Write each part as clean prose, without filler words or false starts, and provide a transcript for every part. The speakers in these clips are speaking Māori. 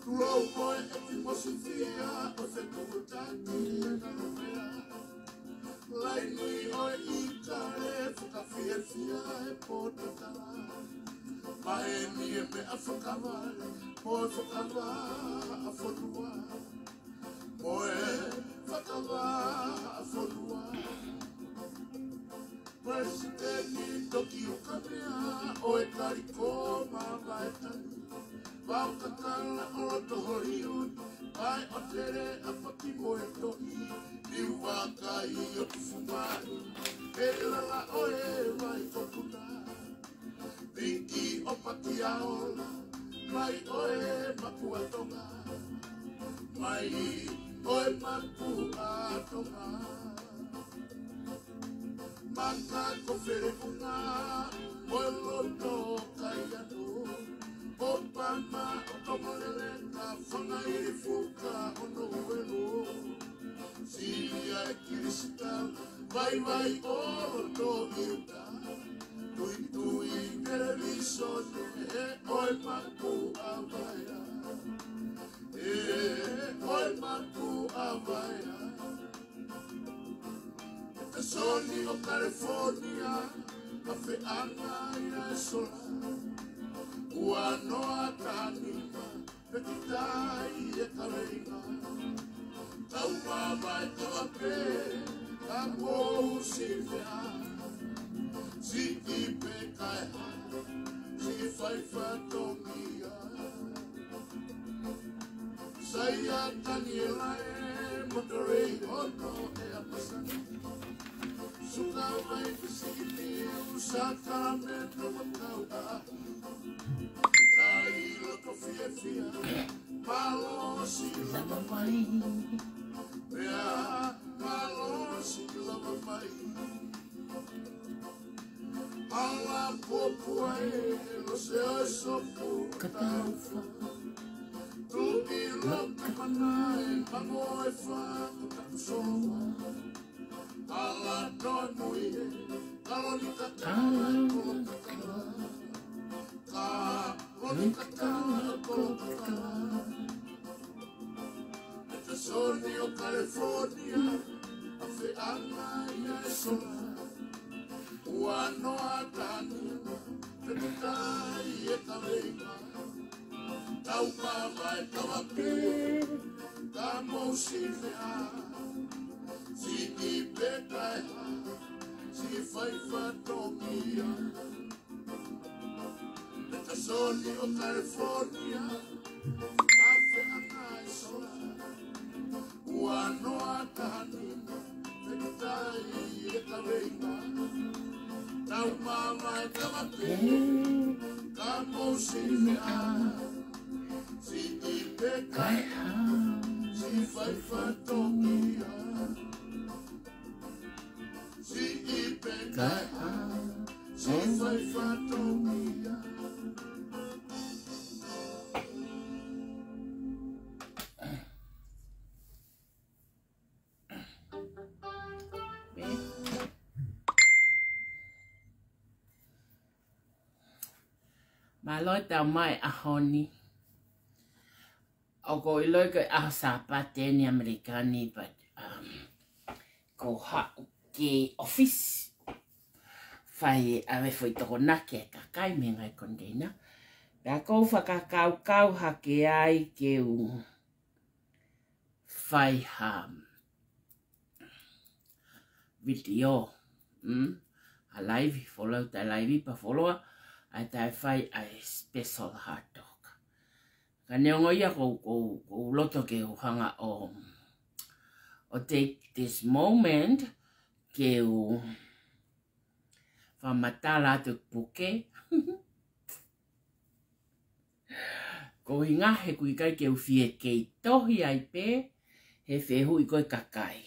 Robo etimosifia osekutani nanomea Laini o ikare fukafiesia e pototala Maeni e me afokavale Moe fokava afonua Moe fakava afonua Presidenti toki ukamea Oe kariko mavaetani Vau kakala o tohoriun Ai o tere a paki moe tohi Ni waka I o tufumani E lala o e vai tokuna aola, mai oe maku atonga, mai oe maku atonga. Maka ko wherepunga, oe loto kai atu, o pama o tomorele ka whangairi fuka ono uelo. Silia e kirisita, vai vai o loto iuta, tui tui televisione e oe maku avaia, e oe maku avaia. E soni o California, kafe anga ina e sola, ua noa tanima, pe kitai e kareina. Tau mawai toa pe, ka mou si vea, si ki pe kai ha, si fai fatongia. Saia Daniela e Monterey, ono e apasana. Suka vai kisiki usa karamendo matau a. Nai loko fia fia, malo si lava mai. Mea malo si lava mai. Ala popua e lo se o sopu kataufa. Tu i loka manai, mango e whaka takusoa. Ala noa nui e, kalonika tala koloka kala. Kalonika tala koloka kala. E te soni o California, a whi ana ia e sola. Ua noa tanima, te kutai e kareina. Tau mawai tawa pe, ka mou si vea, si ki pe kai ha, si fai fatongia. E te soni o California, a whenanga e sola, ua noa tanima, te kitai e kareina. Tau mawai tawa pe, ka mou si vea, si ki pe kai ha, si fai fatongia. Si ki pe kai ha, si fai fatongia. Maloi tau mai a honi. O ko iloi ko a sapateni Amerikani, but ko ha ke office. Fai ave foi toko nake e kakai me ngai kondeina. Pea kou whakakau kau hake ai ke u fai video. A live, follow ta live pa follow. Ai tai fai ai special hot dog. Ka neongo ia ko loto ke hanga o take this moment ke u whamatala tu puke. Ko hinga he kui kai ke u fie kei tohi ai pe he whehu i koe kakai.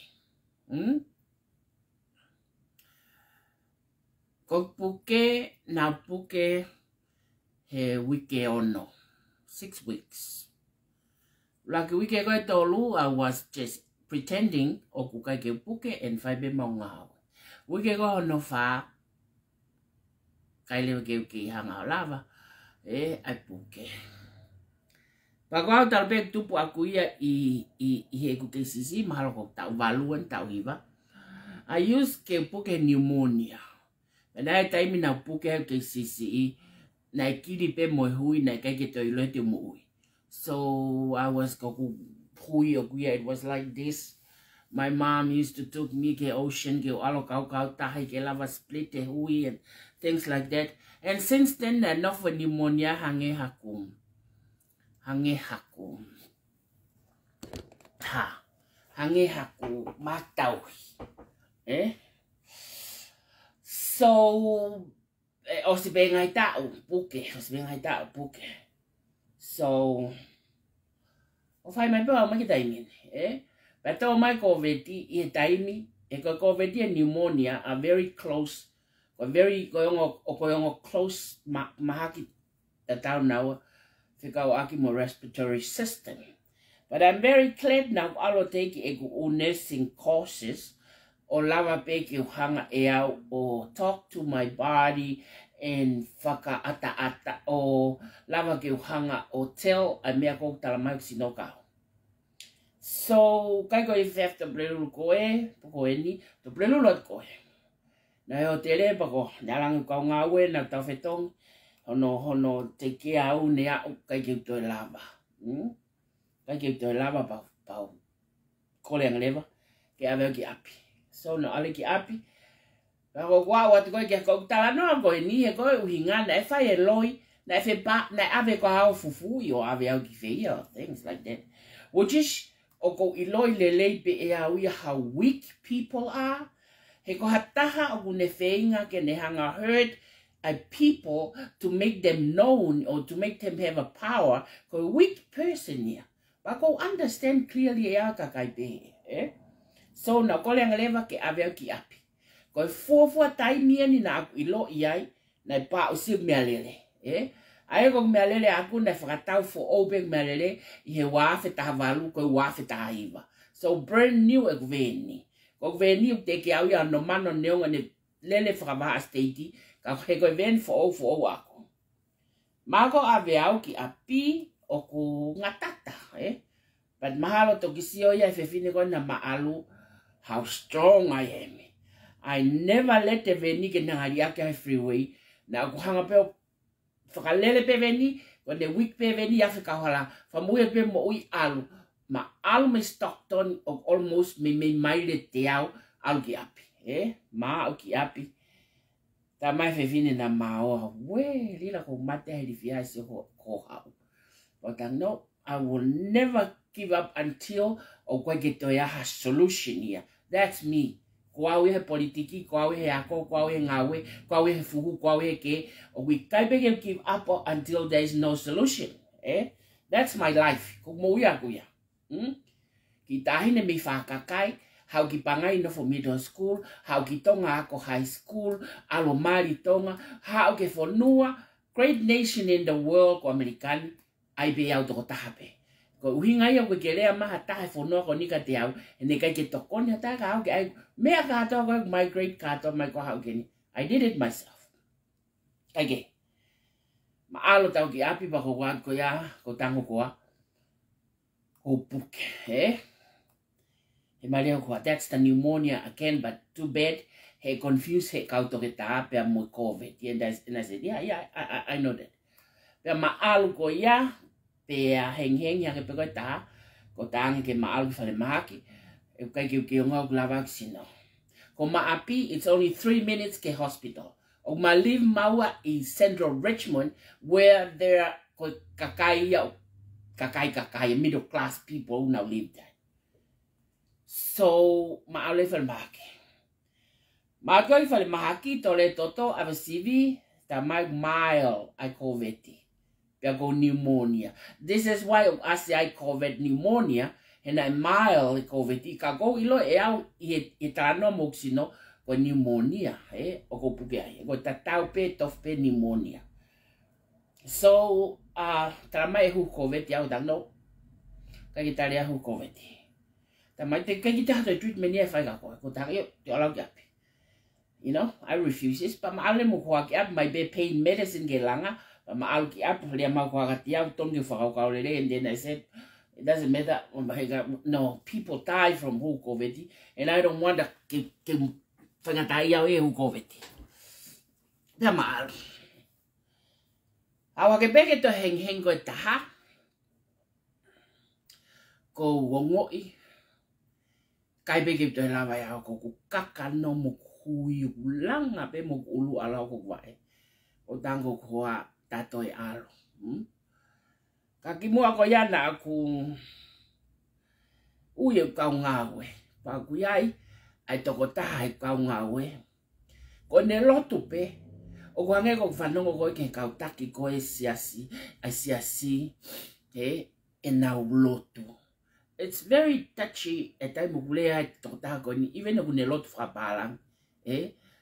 Ko puke, na puke he wike ono. 6 weeks. Laki wike koe tolu, I was just pretending o kukai ke puke and whaibe maungau. Wike koe ono wha, kai lewe ke uke i hanga o lava, ai puke. Pako au talpe tupu aku ia i he kuke sisi, mahalo ko tau valuan, tau hiva. I use ke puke pneumonia. Nai taimi na puke au ke sisi, nai kiri pe moe hui, nai kai ke toi loe te mui. So I was koku hui o kuia, it was like this. My mom used to took me ke ocean, ke alo kau tahi, ke lava split te hui and things like that. And since then, enough for pneumonia hange hakum. Hange hakum. Ha. Hange haku matauhi. So, o si be ngai ta puke, o si be ngai ta puke. So, o fai mai pēo mai ki taimi, But tau mai COVID i e taimi, e ko COVID and pneumonia are very close, ko ongo close mahaki ta tau naua, whika o aki mo respiratory system. But I'm very glad now alo teki e ku nursing courses, o lava peki hanga e au, o talk to my body, and whaka ata o lava ke hanga o tell a mea kou talamai sinokau. So, kai koe whef to brelu koe, poko eni, to brelu lot koe. Na heo tere pako, narangu kau ngawe, na tau whetong, hono te ke au ne au kai ke utoi lava. Kai ke utoi lava pau kole ang leva, ke aweo ki api. So, no ale ki api, Ako kwa watu koe kia kou talanoa koe ni e koe uhinga na e whai e loi, na e whi pa, na e ave ko hao fufu i o ave au ki whea, things like that. Which is, o kou i loi le leipe e au ia how weak people are, he ko hataha o kune wheinga ke ne hanga hurt a people to make them known or to make them have a power, ko a weak person ia. But ko understand clearly e au kakai pe, So na kole anga leva ke ave au ki api. Koe fua taimia ni na aku ilo iai, na pa o si mea lele. Ae kong mea lele aku na whakatau fo open mea lele, I he wafe taha walu, koe wafe taha iwa. So brand new e kuveni. Ko kuveni u teke au ia no mano neonga ne lele whakawaha steiti, ka he koe veni fo o aku. Mako ave au ki api o ku ngatata, But mahalo toki sio ia e whewhine koe na maalu, how strong I am. I never let the veni ke nangari ake ai freeway. Na aku hanga peo whakalele pe veni, when the week pe veni ya whakahala, whamuia pe mo ui alu. Ma alu me Stockton of almost me maile te au alu ki api. Ma au ki api. Ta mai whewhine na maoa. We, lila ko mate hei rifia si ko hau. But I know I will never give up until o koe ke toi aha solution here. That's me. Kwawe he politiki, kwawe he ako, kwawe he ngawe, kwawe he fuhu, kwawe he ke. We can't give up until there is no solution. That's my life. Kumoui aku ya. Ki tahine mi whakakai, hau ki pangai no for middle school, hau ki tonga ako high school, alo mari tonga, hau ke whanua, great nation in the world ko Amerikani, ai be au toko tahape. Ko uhinga ia koe ke rea maha tahe whanua ko nika te au, e ne kai ke tokoni hata ka au ke ai, mea ka hatoa koe migrate ka hatoa mai ko hau ke ni. I did it myself. Kai ma alo tau ki api pa ko wad ko ia, ko tango koa, ko puke, He maria koa, that's the pneumonia again, but too bad, he confused he kauto ke ta api a mo COVID. And I said, yeah, I know that. Pea ma alo ko ia, Pea heng yang pe koe taha, ko taangi ke maalu ki whale mahaki, e kai ki o ngau kula vaccino. Ko maapi, it's only 3 minutes ke hospital. O ma live maua in central Richmond, where there are kakai, middle class people who now live there. So, maalu whale mahaki. Maalu whale mahaki, tole toto, ava CV, ta mai mile, I COVID. Go pneumonia. This is why I say I COVID pneumonia and I mild COVID. Ka go ilo e au I tano moksino ko pneumonia, o ko puke ai. Ko tatau pe tof pe pneumonia. So, tama e hu COVID au dano. Ka gitaria hu COVID. Tama te ka gitaria treatment e fai ka ko. Ko tari te ala gapi. You know, I refuse this, but ma ale mo ko ak my be pain medicine ge langa. Ma alu ki apu lia mau kwa katia tongi whakau lele, and then I said, it doesn't matter. No, people die from who COVID, and I don't want to whangatai au e who COVID. Pea ma alu. Awa ke peke to heng koe taha, ko wongoi, kai peke to lawa ya ko kaka no mo hui ulanga pe mo ulu ala ko wae. O tango koa tatoi alo. Kaki mua ko yana aku uye kau ngawe. Pa ku yai ai toko taha kau ngawe. Ko ne lotu pe O ko hange ko whanongo ko ke kautaki ko e siasi, e nau lotu. It's very touchy e tai mugulea e tokotaka ko ni, even o ne lotu whapalang,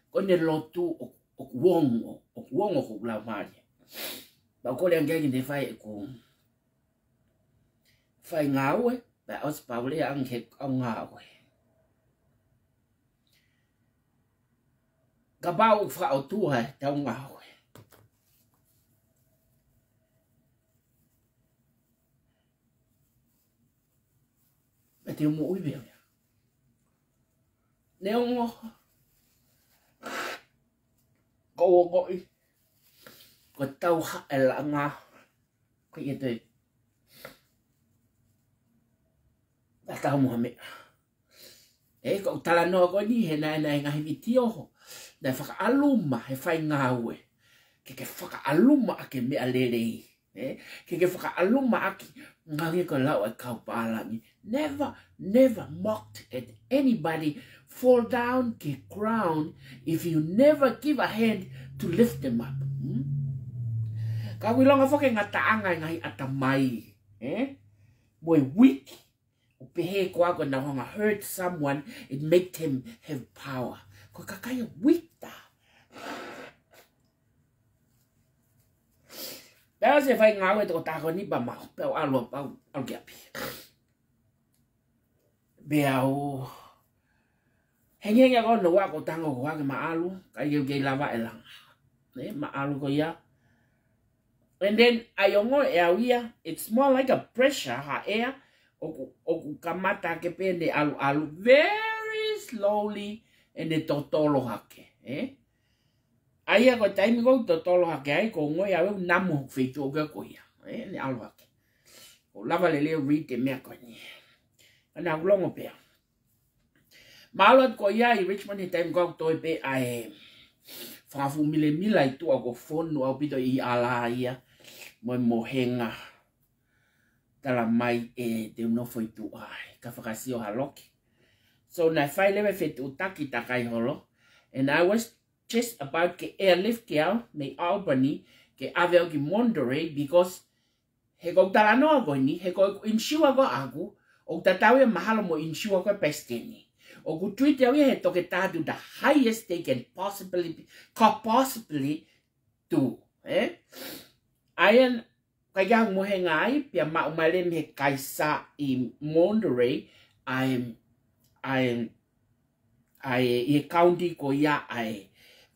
ko ne lotu o kuongo ko kula mari. Ba ko le angegi ne fai e ko, fai ngawe, ba os paule anghe ngawe. Kabau fa o tua tau ngawe. Te mo ui bea. Ne ongo. Ko i. Ko tau ha e la ngā. Ko i te. Ta tau Mohamed. E ko tala no ko ni he na ngahi viti oho. Na whaka aluma he whai ngāwe. Ke whaka aluma ake mea lerei. Ke whaka aluma ake ngangi ko lau e kaupalangi. Never mocked at anybody. Fall down, get ground if you never give a hand to lift them up. Ka wilonga whake ngā taanga ngai atamai. Moi wiki. O pehe ko ako na honga hurt someone, it make him have power. Ko kakaya wita. Pero se fai ngawe to tako ni ba mau. Pero alo pau algapi. Beau. Henge ko no wa ko tango ko ke maalu, kaya ke lava elang. Maalu ko ya. And then ayongo area, it's more like a pressure ha air. Oku kamata ke pende alu very slowly and the totolo hake. Aya ko taimi ko totolo hake ai ko ngoi awe namu feito ke ko ya. Ne alu hake. O lava le read te mea ko ni. Ana ulongo pe. Malot ko ya I Richmond he taimi ko to pe ai. Fafu mila itu ako phone no pito I ala ia. Mo mohenga. Tala mai e te no foi tu ai ka whakasio haloki. So na whai lewe whetu taki takai holo. And I was just about to airlift ke au me Albany ke aveo ki Monterey because he ko tala noa ko ni, he ko insure ko aku o tatawe mahalo mo insure ko pesteni. O ku tweet au he toke tatu the highest they can possibly do. Ayan kaya mo he ngai pia ma umale me kaisa I Monterey I county ko ya I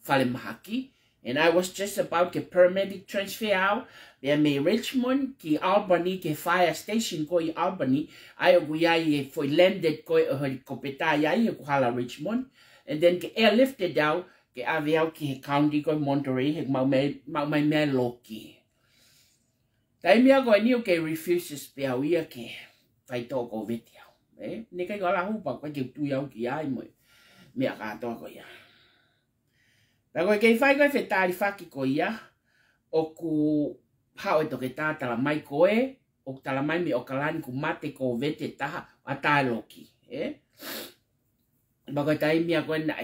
Falemahaki and I was just about to paramedic transfer out pia me Richmond ki Albany ke fire station ko I Albany I go ya foi landed ko helicopter ya ko hala Richmond and then ke airlifted out ke aviao ki county ko Monterey he mau me loki. Taimi ako ni o ke refuses pe au ia ke fai to ko veti au. Ne kai ko la hupa ko ke tu iau ki ai mo. Me ka to ko ia. Ta ko ke fai ko fetari faki ko ia o ku pao to ke tata la mai ko o tala mai me o kalani ku mate ko veti ta ata loki. Ba ko taimi ako na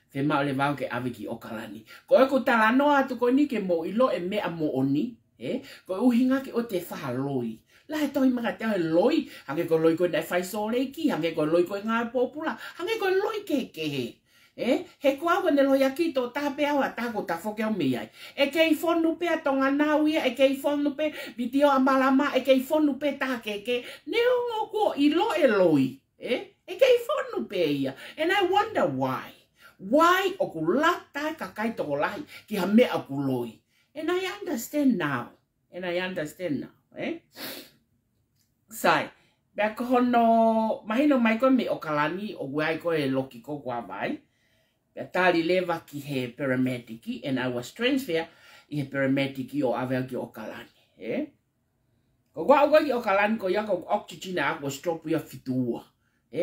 fe ma le vau ke aviki o kalani. Ko ko tala no atu ko ni ke mo ilo e me amo oni. Ko uhinga ke o te whahaloi. La he tohi maka te loi. Hange ko loi ko nei whai soreki. Hange ko loi ko ngā popula. Hange ko loi ke he. He kua ko ne loi aki tō tāpe awa tāko ta whoke o mei ai. E kei whonu pe a tonga nāuia. E kei whonu pe vitio a malama. E kei whonu pe tā keke. Ne ongo ko I lo e loi. E kei whonu pe ia. And I wonder why. Why o ku lata kakai toko lahi ki ha mea ku loi. And I understand now. Sai. Bea ko hono mahino mai ko me o kalani o guai ko e loki ko kua vai. Bea tali lewa ki he paramediki and I was transfer I he paramediki o avea ki o kalani. Ko kua o ki o kalani ko ia ko oxygen a ko stropu ia fitua.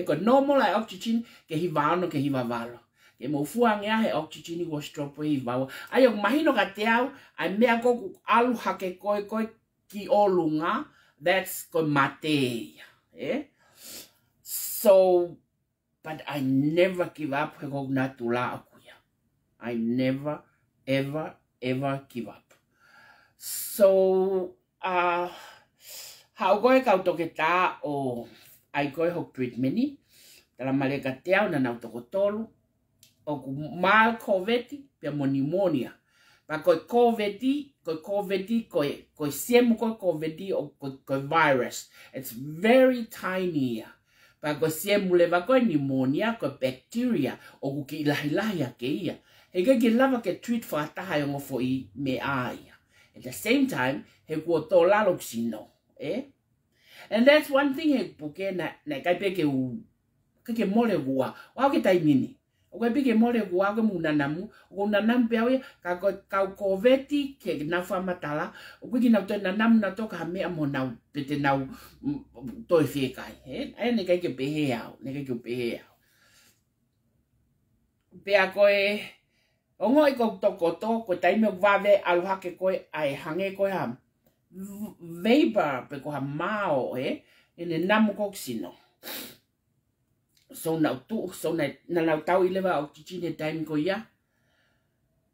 Ko normal ai oxygen ke hiva ano ke hiva valo. E mo fuang ya he oxygen ko stropo I vawa. Ai o mahino ka te au, ai mea ko alu hake koe ki olunga, that's ko mate. So, but I never give up he ko natula akuya. I never ever give up. So, how go kau toke tā o ai koe hok treatment ni, tala maleka teau na nau toko tolu, o ku mal COVID, pia mo pneumonia. Pa koe COVID, koe siemu koe COVID o koe virus. It's very tiny. Pa koe siemu lewa koe pneumonia, koe bacteria, o ku ki ilahi a ke ia. He ke lava ke treat whaataha o ngofo I me aia. At the same time, he kua tō lalok sino. And that's one thing he puke na kai peke u ke mole gua. Wao ke tai mini. O kai peke mole gua ke munanamu. O nanamu peawe ka kau koveti ke na whamatala. O kuki na tō nanamu na toka hamea mo nau pete nau toi whekai. Ai ne kai ke pehe au. Ne kai ke pehe au. Pea koe ongo I ko toko ko taime wave aluhake koe ai hange koe ham. Vapor pe ko ha mao ene namu koksino. So na tu so na tau I lewa oxygen e time ko ia.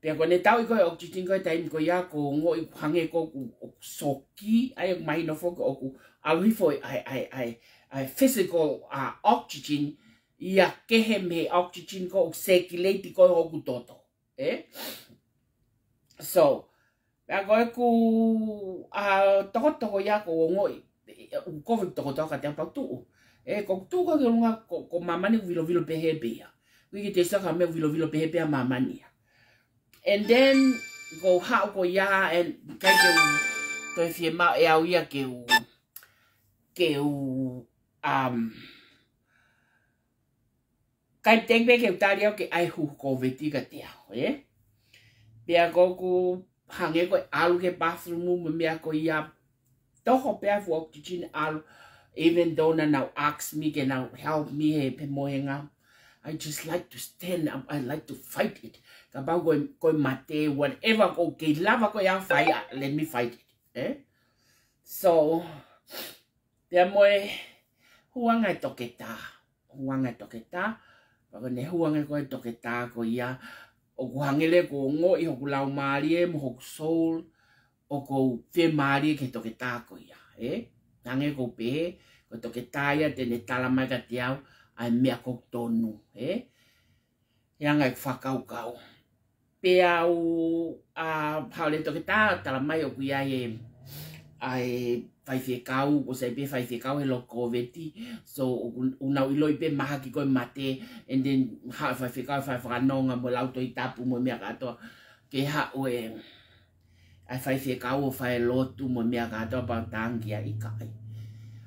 Pe ko ne tau I ko oxygen ko time ko ia ko ngo I hange ko soki ai mai no fo ko alu fo ai physical oxygen ia kehe me oxygen ko circulate ko o toto. So Pea ku toko ya ko ngoi COVID toko ka te pau ko tu ko lunga ko mamani vilo pehe bea. We te saka me vilo pehe bea mamani. And then go how ko ya and kai ke to fie ma e au ia ke kai teng be ke taria ke ai hu COVID ka te Pea ku hange ko alu ke bathroom me mea ko ia toho pea fu oxygen alu even though na now ask me can now help me he pe moenga. I just like to stand up. I like to fight it. Kabau ko mate whatever ko ke lava ko ya fight let me fight it. So pea moe huanga toketa pa ne huanga ko toketa ko ia o ku hangele ko ngo I hoku lau maari mo hoku soul o ko te maari ke toke tāko ia hange ko pe ko toke tāia tene tala mai ka te au ai mea ko tonu Yanga I whakaukau pe au haole toke tā tala mai o ku ia ai whaiwhe kau ko sai pe whaiwhe kau he lo COVID so unau iloi pe maha ki koe mate and then whaiwhe kau whaiwhanonga mo lau toi tapu mo mea katoa ke hao ai whaiwhe kau o whai lotu mo mea katoa pao tangia I kai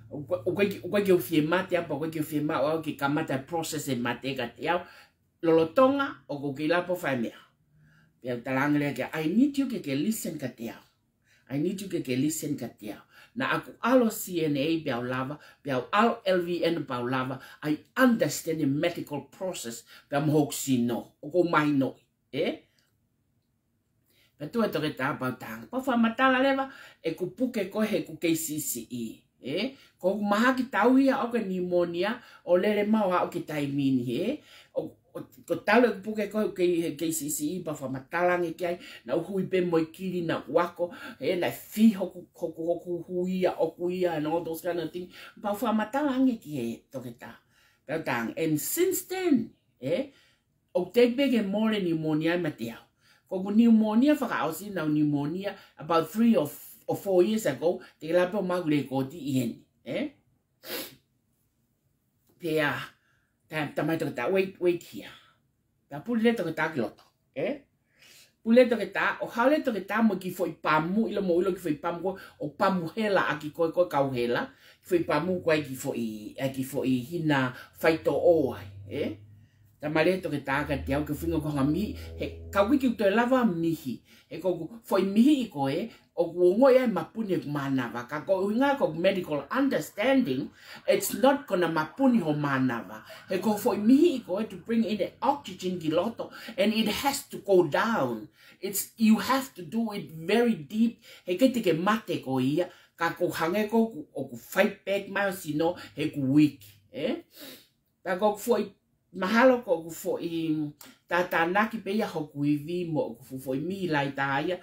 o koe ki o whie mate apa o koe ki o whie mate o ki kamata process e mate ka te au lolotonga o ko ki lapo whai mea pia talangere ke I need you ke listen ka te au I need you ke listen ka te au na aku alo CNA biau lava, biau alo LVN biau lava, I understand the medical process biau mohok sino, o ko mai no, Petu e toke tā pau tanga, pa whamatala lewa, e ku puke koe he ku KCCE, Ko maha ki tau hia o ke pneumonia, o lere mau hao ki taimini, ko talo e puke koe ke KCCE pa whamatalangi ki ai na uhui pe moi kiri na wako na fi hoku huia oku ia and all those kind of things pa whamatalangi ki he toke tā and since then o te bege more pneumonia ma te au ko pneumonia whakaosi na pneumonia about 3 or 4 years ago te lapo magule ko ti ieni pea tamai toke tā, wait here. Ta pule toke tā ki loto, Pule toke tā, o haole toke tā mo ki foi pamu, ilo ki foi pamu ko, o pamu hela a ki koe kau hela, ki foi pamu koe ki foi hina whaito oai, Tamale toke tā ka te au ke whinga ko mihi, ka wiki uto e lava mihi, ko foi mihi I koe, o kuongo e mapuni manawa, ka ko hinga ko medical understanding, it's not gonna mapuni ho manawa. Ko foi mihi I koe to bring in the oxygen ki loto, and it has to go down. You have to do it very deep. Ke te mate ko ia, ka ko hange ko o ku fight back mai sino, ku weak. Ka ko foi mahalo ko fo I tata naki pe ya hoku I vi mo fo I mi lai taia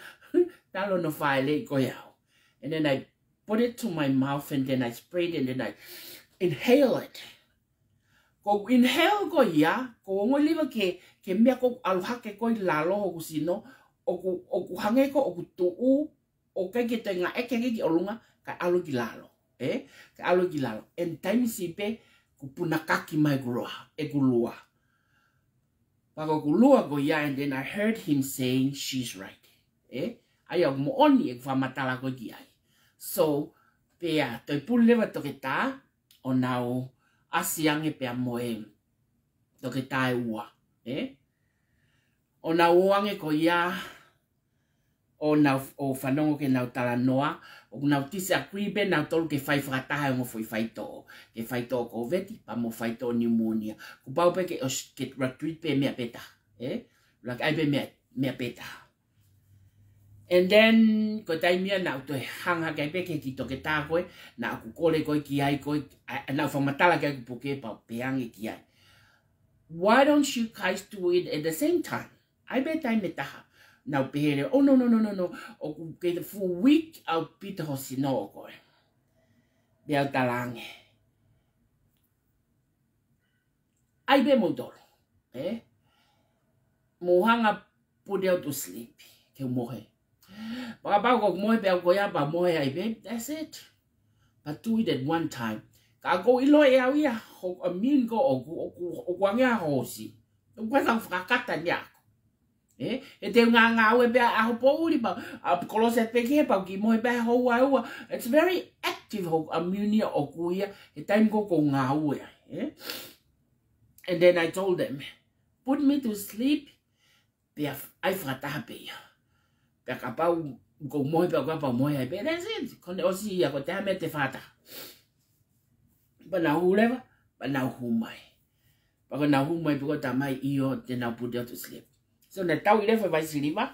talo no file ko yao. And then I put it to my mouth and then I sprayed it and then I inhale it. Ko inhale ko ya ko ngo liva ke mea ko aluhake ko I lalo hoku sino oku hange ko oku tuu o kai ke tenga eke ki olunga ka alu ki lalo. Ka alu ki lalo. And time sipe kupuna kaki mai gulua, e gulua. Pako gulua go ya and then I heard him saying she's right. Aya mo oni e whamatala ko ki ai. So, pea, toi pulewa toke tā, o nau asiange pea moe toke tā e ua. O nau uange ko ia, o nau o whanongo ke nau tala noa, o nau tise a kribe nau tolu ke whai whakataha o ngofoi whaito. Ke whaito ko veti, pa mo whaito pneumonia. Ku pau pe ke retreat pe mea peta. Like ai pe mea peta. And then, ko tai mia na to hanga kai pe ke ki toke tā koe, na aku kole koe ki ai koe, na whamatala kai ku poke pa peange ki ai. Why don't you guys do it at the same time? I bet I me taha. Now pehere, oh no. O ku ke the full week au pita ho sino koe. Bea talange. Ai be mo dolo. Mo hanga put out to sleep. Ke mohe. Baka ba ko mohe pe ko ya ba mohe ai be. That's it. But do it at one time. Ka go ilo e au ia ho amin ko o kwanga hosi. O kwanga frakata nya. E te nga we be a ho pouri ba a kolose pe ke pa ki mohe be ho wa. It's very active ho ammonia o kuia. E time ko nga we. And then I told them, put me to sleep. Be ai frata pe. Pe ka pa go mohe pe ko pa mohe be. That's it. Kon o si ya ko te me te fata. But now whoever, but now who mai. But now who mai because tamai io then now put out to sleep. So na tau ile fa vai siliva,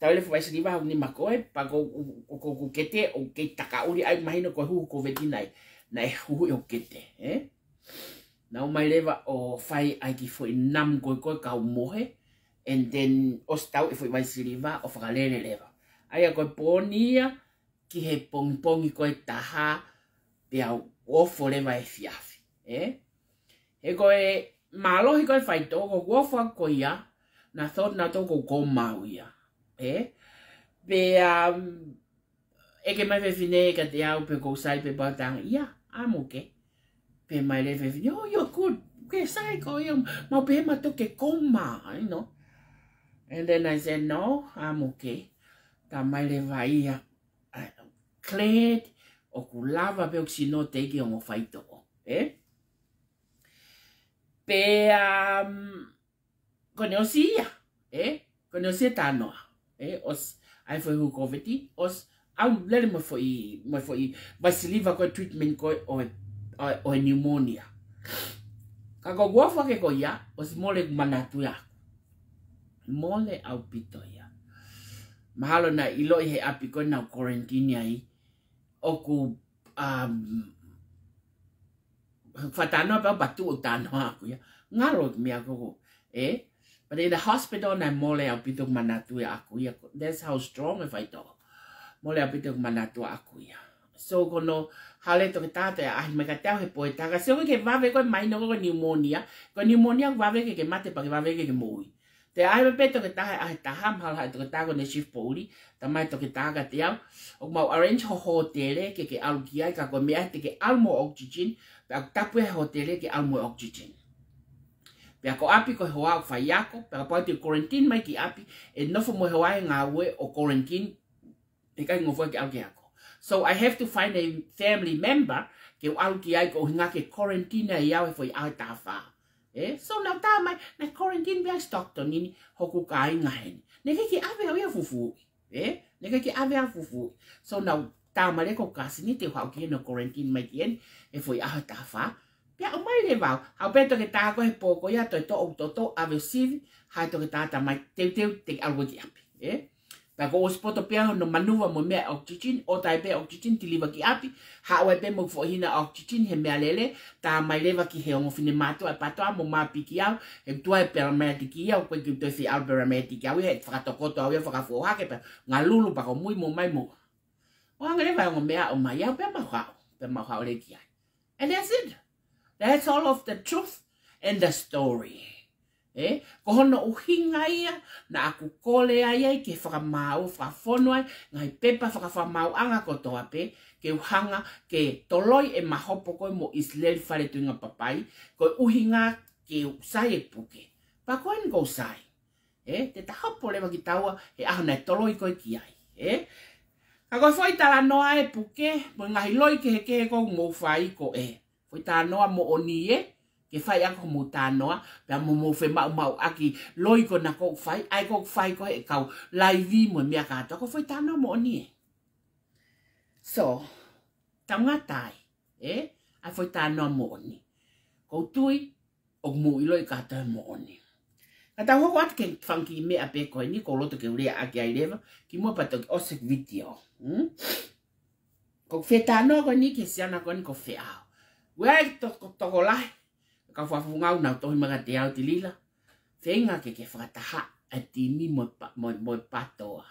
tau ile fa vai siliva ni makoe pa ko kete o ke taka uri ai mai no ko hu ko veti nai hu o kete, Now mai leva o fai ai ki foi nam ko ka mohe and then o stau e foi vai siliva o fa lele leva. Ai ko ponia ki he pong ko taha pia o forever e fiafi, He koe malo he koe whaito ko wofa ko ia na thought na toko ko mau ia, Pe e ke mai whewhine ka te au pe ko sai pe batang ia, I'm okay. Pe mai le whewhine, oh you're good, ke sai ko ia, mau pe ma toke ko ma, And then I said no, I'm okay. Ta mai le vai ia, cleared, o ku lava pe o sino te ki o mo whaito, Pe kone o siia, Kone o siia tānoa, Os ai foi hu koveti, os au lele mo foi vasiliva ko treatment ko o pneumonia. Ka ko gofa ke ko ia, os mole manatu ya. Mole au pito ia. Mahalo na ilo he api ko na quarantine ai. Oku fatano pa batu o tano aku ya. Ngalo mi ako But in the hospital na mole au pito manatu ya aku ya. That's how strong if I talk. Mole au pito manatu aku ya. So kono hale to tata ya me ka tau he poeta ka se ke vave ko mai no ko pneumonia. Ko pneumonia vave ke mate pa ke vave ke moi. Te ai me peto ke taha ai taham hal hai to ke tago ne shift poli, ta mai to ke taga te au, o mau arrange ho hotele ke alu ki ai ka ko me te ke almo oxygen, pe ak tapu he hotele ke almo oxygen. Pe ako api ko hoa fa yako, pe ako te quarantine mai ki api, e no fo mo hoa nga we o quarantine e kai ngofo ke alu ki ako. So I have to find a family member ke alu ki ai ko hinga ke quarantine ia e foi ai tafa. So na tama na quarantine bia Stockton ni hoku kai ngahen. Ne ke ave o fufu. Ne ke ave a fufu. So na tama le ko kasi ni te hau ki no quarantine mai kien e foi a tafa. Bia o mai le va. Au beto ke ta ko he poko ya to ave siv ha to ke ta mai te algo ki api. Pako ospoto pia no manuva mo mea oxygen o tai pe oxygen tiliva ki api ha wa pe mo fo hina oxygen he mea lele ta mai leva ki he ongo fine mato ai patoa mo mapi ki au e tua e paramedic ki au ko ki te fi al paramedic au he whakatokoto au e whakafo hake pe ngā lulu pako mui mo mai mo o anga leva ongo mea o mai au pe mahao le ki ai and that's it. That's all of the truth and the story. Ko hono uhinga ia na aku kole ai ke whakamau, whakafono ai, ngai pepa whakawhamau anga kotoa pe, ke uhanga, ke toloi e mahopo koe mo Israel whare tuinga papai, ko uhinga ke usai e puke. Pa koe ni ko usai. Te tahopo lewa ki taua, he ahona e toloi koe ki ai. Ka koe whai tala noa e puke, mo ngahi loi ke he ko mo whai ko e. Whai tala noa mo oni ke fai ako mo tanoa pe mo fe mau aki loi ko na ko fai ai ko fai ko e kau live mo mia ka to ko foi tanoa mo ni so tangatai ai foi tanoa mo ni ko tui o mo iloi ka ta mo ni kata ho wat ke funky me ape ko ni ko loto ke uri aki ai leva ki mo pato o se video ko fe tanoa ko ni ke siana ko ni ko fe au we to ko lai ka whawhungau nau tohi mga te au te lila. Whenga ke whakataha a timi mo patoa.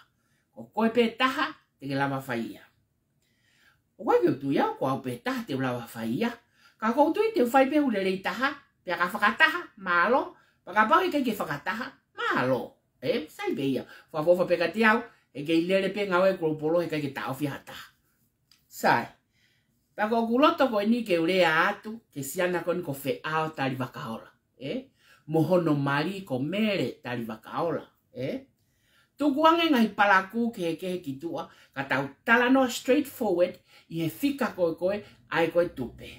Ko koe pē taha te ke lawa whaia. O koe kiu tui au ko au pē taha te lawa whaia. Ka kou tui te whai pē hulelei taha. Pea ka whakataha, malo. Pa ka pau ke whakataha, malo. Sai pē ia. Whawhawha pē ka te au. E kei lele pē ngau e kropolo he kai ke tau whiha taha. Sai. Pako kuloto ko ni ke urea atu, ke siana ko ni ko fe ao tali wakaola. Mohono mari ko mere tali wakaola. Tukuange ngai palaku ke ki tua, ka tau tala no straightforward, i he fika koe ai koe tupe.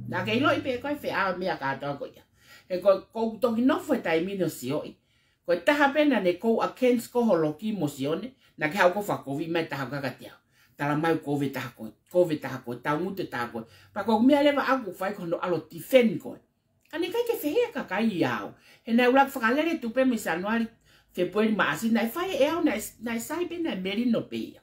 Na ke ilo ipe koe fe ao mea katoa koe ia. He ko toki nofo e taimino sioi. Koe taha pena ne kou a kens koho loki mo sione, na ke hau ko whakovi mai taha kakatiao. Tala mai kowe taha koe, tau mute taha koe. Pa kong mea lewa aku whai kono alo tifen koe. Kani kai ke whehea kakai iau. He nai ulak whakalere tupe me sanuari Februari maasi, nai whai e au, nai saipe nai meri no pea.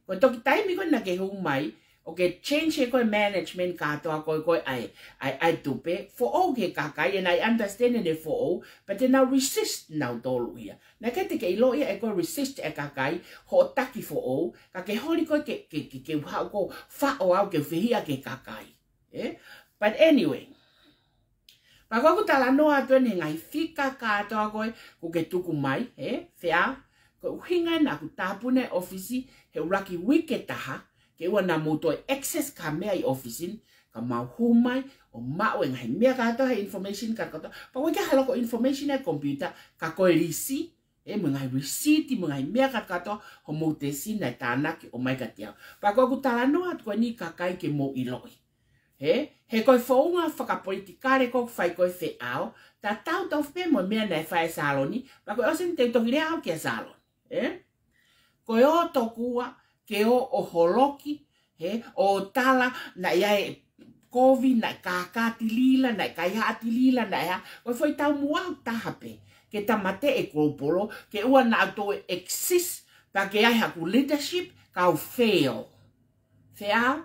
Koe toki taimi koe na ke huu mai, o ke change koe management katoa koe ai tupe, for all ke kakai, and I understand it for all, but then now resist now tolu ia. Na ke te ke ilo ia e koe resist e kakai, ho taki for all, ka ke hori koe ke hau ko whao au ke whihia ke kakai. But anyway, pa koe kutala noa tuene ngai whika katoa koe, ko ke tuku mai, whea, koe uhinga na ku tāpune ofisi, he uraki wike taha, ke ua na moto access ka mea I officein, ka mau humai, o mau e ngai mea katoa he information ka katoa. Pa koe ke haloko information e computer, ka koe risi, mo ngai receipt, mo ngai mea katoa, ho mo te sina e tānaki o mai ka tiao. Pa koe kutala noa koe ni kakai ke mo iloi. He koe whaunga whakapolitikare koe whai koe whe ao, ta tau tau whe mo mea nei whae saloni, pa koe osen te toki rea au kia saloni. Koe o tokua, ke o holoki, o tala, na ia e kovi, na kakati lila, na kaihaati lila, na ia, koe whai tau muau tahape, ke tamate e kropolo, ke ua na auto exist, pa ke ai haku leadership, kau fail. Fail?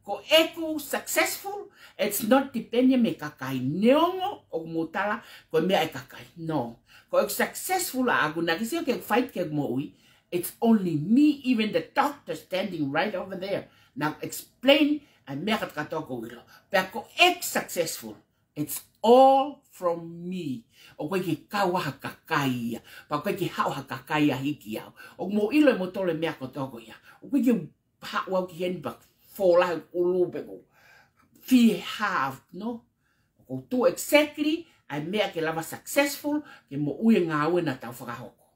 Ko eku successful, it's not dependent me kakai neongo o mutala, ko mea e kakai. No. Ko eku successful a aku nakisio ke fight ke moui, it's only me, even the doctor standing right over there. Now explain, and mea katoko wilo. Pea ko eku successful, it's all from me. O koe ki kawaha kakai ia, pa koe ki hauha kakai a hiki au. O mo ilo e mo tole mea kotoko ia. O koe ki hauau ki heni bak, fola ulupe ko fi have no ko tu exactly ai mea ke lava successful ke mo ue ngā ue na tau whakahoko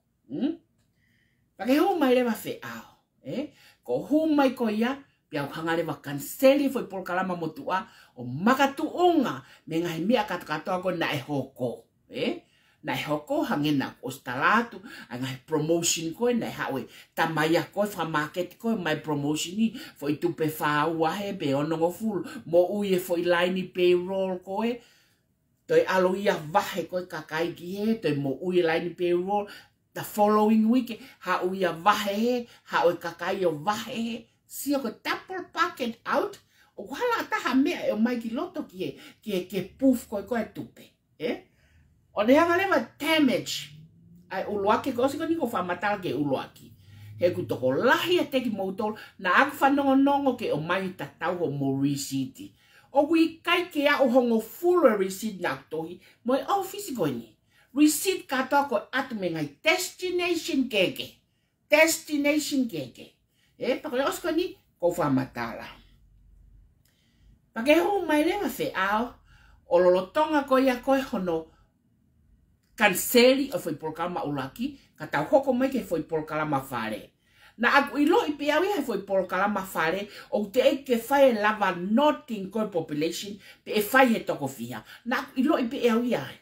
pa ke hu mai lewa whe ao ko hu mai ko ia pia uhanga lewa kanseli foi polkalama motua o makatuunga me ngai mea katakatoa ko na e hoko na e hoko hangena o stalatu ngai promotion ko na hawe tamaya ko fra market ko my promotion ni foi tupe fa wa he be onongo full mo uye foi line payroll ko toi aloia vahe ko kakai ki he toi mo uye line payroll the following week, ha uia vahe, ha oi kakai o vahe, si o ko tapol packet out, o hala taha mea e o mai ki loto ki poof koe tupe. O ne hanga lewa damage, ai uluaki ko siko niko whamatala ke uluaki. He ku toko lahi a teki moutol, na aku whanongo ke o mai tatau ho mo receipt. O kui kai ke a o hongo full receipt na tohi, mo e office ko ni. Receipt katoa ko atu me ngai destination keke. Destination keke. Pake osko ni, ko whamatala. Pake ho mai lewa fe ao, o lolotonga ko ia koe hono canceli o foi polkalama ulaki, ka tau hoko mai ke foi polkalama whare. Na aku ilo i pe awi he foi polkalama whare, o te e ke whae lava noting koe population, pe e whae he toko fiha. Na aku ilo i pe awi ai.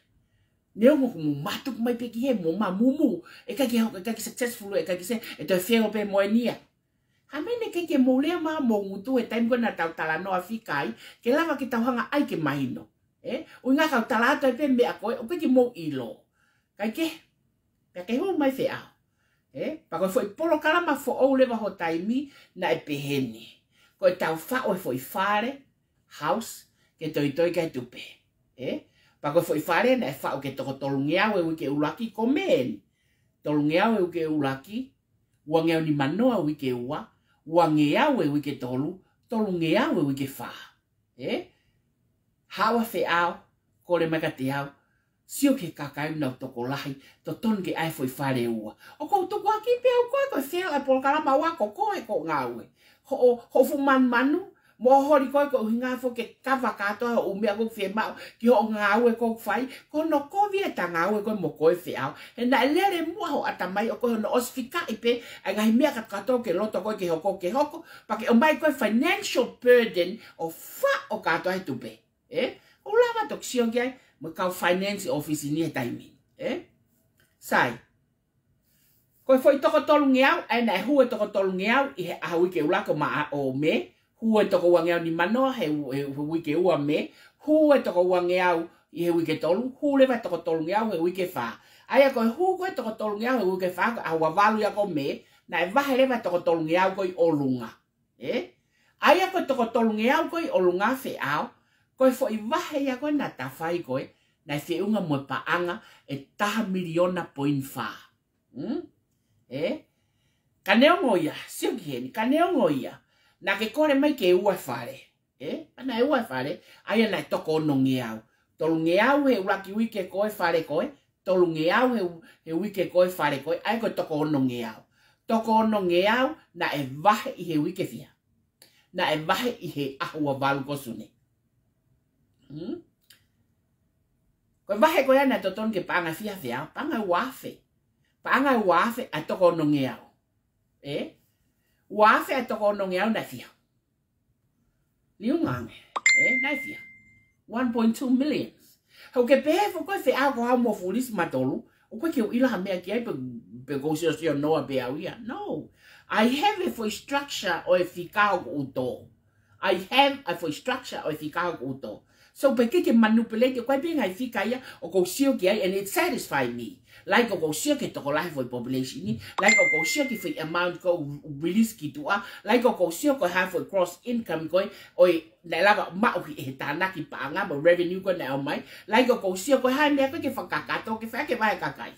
Neo mo kumu matuk mai pe ki he mo ma mumu, e kaki successful, e kaki se, e toi whengo pe moe nia. Hamene ke mo lea maa mo ngutu e taim koe na tau tala noa whikai, ke lava ki tau hanga ai ke mahino. O ngā kau tala ato e pe mea koe, o ke mo ilo. Kai ke, pia ke hou mai whea. Pa koe foi polo kalama fo ou lewa ho taimi na e peheni. Koe tau whao e foi whare, house, ke toi kai tupe. Pa koe foi whare na e whao ke toko tolungeau e wike ulaki komen. Tolungeau e wike ulaki, uangeau ni manoa wike ua, uangeau e wike tolu, tolungeau e wike wha. Hawa wheao, kore maka te au, sio ke kakai na toko lahi, to ton ke ai foi whare ua. O kou toko aki pe au koe koe whea e polkalama wako koe ko ngawe. Ho fu manu, mo hori koe ko hinga fo ke kawa katoa o mea ko whea mau, ki ho ngawe ko whai, ko no ko via ta ngawe koe mo koe wheao. E na lere mua ho atamai o koe no osfika ipe, a ngahi mea katoa ke loto koe ke hoko, pa ke o mai koe financial burden o wha o katoa he tupe. O lava tok sio ki ai, mo kau finance office ni e taimi. Sai. Koe foi toko tolu ngeau, ai na e hua toko tolu ngeau, i he aha wike ulako maa o me, hua toko wangeau ni manoa, he wike ua me, hua toko wangeau, i he wike tolu, hua lewa toko tolu ngeau, he wike wha. Aia koe hua koe toko tolu ngeau, he wike wha, a hua walu ya ko me, na e wahe lewa toko tolu ngeau koe olunga. Aia koe toko tolu ngeau koe olunga fe ao, koe fo i wahe ya koe na tawhai koe, na i whiunga mo paanga e taha miliona point wha. Ka neo ngoia, sio ki heni, ka neo ngoia, na ke kore mai ke ua whare. Pana e ua whare, aia na toko ono ngeau. Tolu ngeau he uraki wike koe whare koe, tolu ngeau he wike koe whare koe, ai koe toko ono ngeau. Toko ono ngeau na e wahe i he wike fia. Na e wahe i he ahua walu kosune. Koe wahe koe ana toton ke paanga fia fia, paanga wafe. Paanga wafe a toko ono ngeau. Wafe a toko ono ngeau na fia. Liu ngange, na fia. 1.2 million. Hau ke pehe fo koe fea ko hau mo fulisi matolu, o koe ke uila hamea ki ai pe kosio sio noa pe au ia. No. I have a for structure o e fikao ko uto. I have a for structure o e fikao ko uto. So pe ke manipulate koe pe ngai fika ia o kosio ki ai and it satisfy me. Like o kosio ke toko lahi for population ni, like o kosio ki for amount ko release ki tua, like o kosio ko have for cross income ko o na lava mau ki e tana ki paanga mo revenue ko na o mai, like o kosio ko ha mea ko ke whakakato ke whake vai kakai.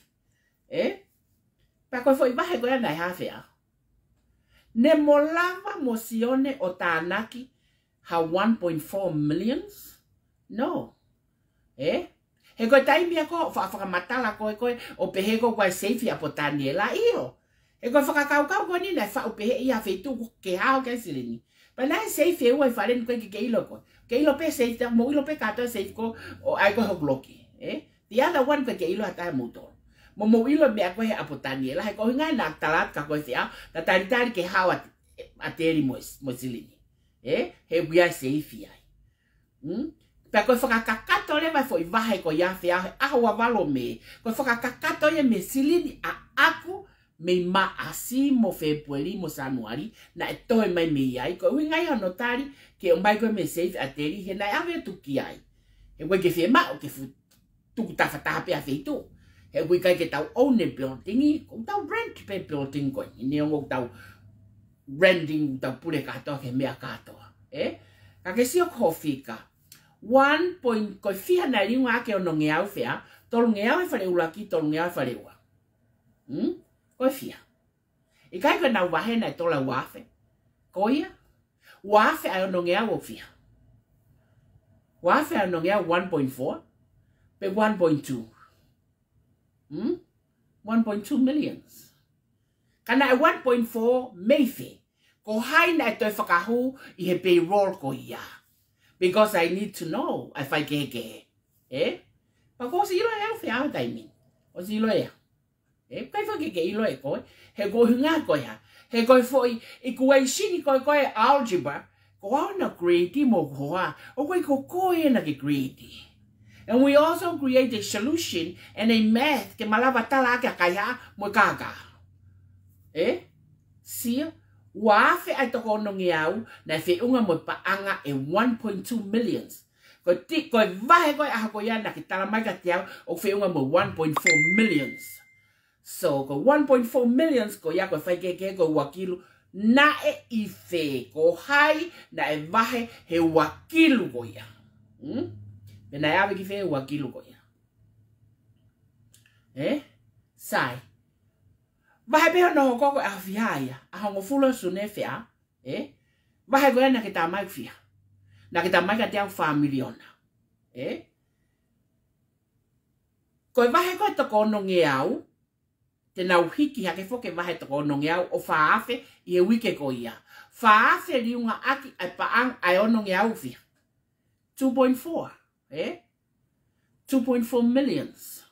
Pa koe foi vahe ko na ha fea. Ne mo lava mo sione o tānaki ha 1.4 millions? No. He koe taimi a ko whakamatala koe o pehe ko koe seifi a potani e la iyo. He koe whakakaukau koe ni na wha pehe i a whetu ke hao ke silini. Pa nai seifi e ua i wharen koe ke ilo koe. Ke ilo pe seifi, mo ilo pe katoa seifi ko o ai koe hokloki. The other one koe ke ilo hatae mutor. Mo ilo mea koe he a potani e la. He koe ngai na talat ka koe whia, ka taritari ke hao a teri mo silini. He wia seifi ai. Pea koe whakakakato lewa fo i wahe ko ia whea he ahua walo me. Koe whakakakato ia me silini a aku me ma asi mo Februari mo Januari na e toe mai me iai. Koe ui ngai hono tari ke o mai koe me seifi a teri he nai awe tuki ai. He koe ke whea mao ke tuku tawhataha pea wheitu. He wika ke tau own building I, kong tau rent pe building ko. Ini ngok tau renting tau pule katoa ke mea katoa. Ka ke sio coffee ka. 1 point ko fia na ringa ke ono ngeau fea, tolu ngeau e whare ulaki, tolu ngeau e whare ua. Ko fia. I kai ko na wahe na tola wafe. Ko ia? Wafe ai ono ngeau o fia. Wafe ai ono ngeau 1.4, pe 1.2. 1.2 millions. Kana 1.4 meife. Ko hai na to whakahu I he payroll ko ia. Because I need to know if I get. Pa ko si ilo e au whea taimi. O si ilo e. Kai whake ke ilo e koe. He ko hunga koe ha. He koe foi I kua sini koe algebra. Ko au na grade mo koa. O koe ko koe na ke grade. And we also create a solution and a math ke malava tala ke kaya mo kaka. Sia, wafe ai toko no ngiau na fe unga mo paanga e 1.2 millions. Ko ti ko vahe ko aha ko ya na ki tala mai ka tiau o fe unga mo 1.4 millions. So ko 1.4 millions ko ya ko fai ke ko wakilu na e ife ko hai na e vahe he wakilu ko ya. Bena ya ki fe wakilu ko ya. Sai. Vahe pe no ko ko afia ya. A ngo fulo sune fia. Vahe ko ya na kita mai fia. Na kita mai ka tiang familiona. Ko vahe ko to ko no ngeau. Te na uhiki ha ke fo ke vahe to ko no ngeau o faafe I wike ko ia. Faafe riunga aki ai paang ai ono ngeau fia. 2.4. 2.4 millions.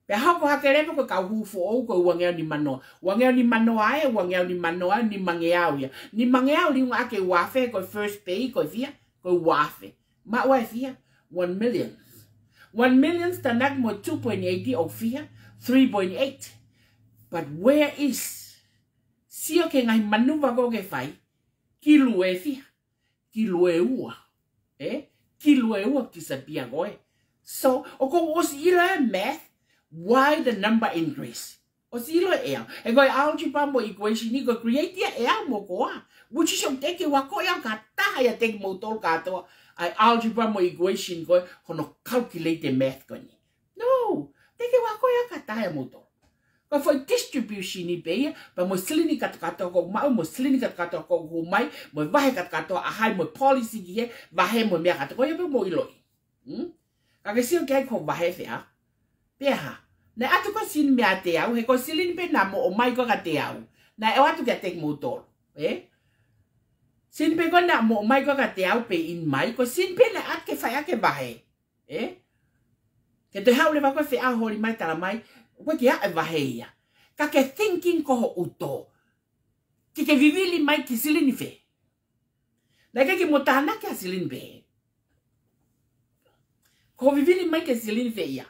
Pe hako hakerepo ko ka hufo o ko wangea ni mano. Wangea ni mano ai, wangea ni mano ai ni mangeau ya. Ni mangeau li nga ke wafe ko first pay ko via ko wafe. Ma wa via 1 million. 1 million tanak mo 2.80 o via 3.8. But where is sio ke ngai manuva ko ke fai kilu e via. Kilu e ua. Kilo e ua kisapia goe. So, o ko osilo e math, why the number increase? Osilo e au. E goe algebra mo equation ni go create ya e au mo koa. Which is yung teke wako ya kata ya teke mo tol kato. Ai algebra mo equation goe hono calculate math ko ni. No, teke wako ya kata ya mo tol. Ko foi distribution ni beia, pa mo silini kata ko mau mo silini kata ko mai, mo vahe kata a hai mo policy ki vahe mo mea kata ko ya mo iloi. Ka ke sio ke ko vahe fea. Pea. Na atu ko sin mea te au, he ko silini pe na mo o mai ko ka te au. Na e atu ke tek mo tol. Sin pe ko na mo o mai ko ka te au pe in mai, ko sin pe na at ke fai ke vahe. Ke te hau le va ko fea hori mai tala mai. Ko ke a vaheia. Ka ke thinking ko ho uto. Ki ke vivili mai ki silini fe. Na ke motana ke silini be. Ko vivili mai ke silini fe ia.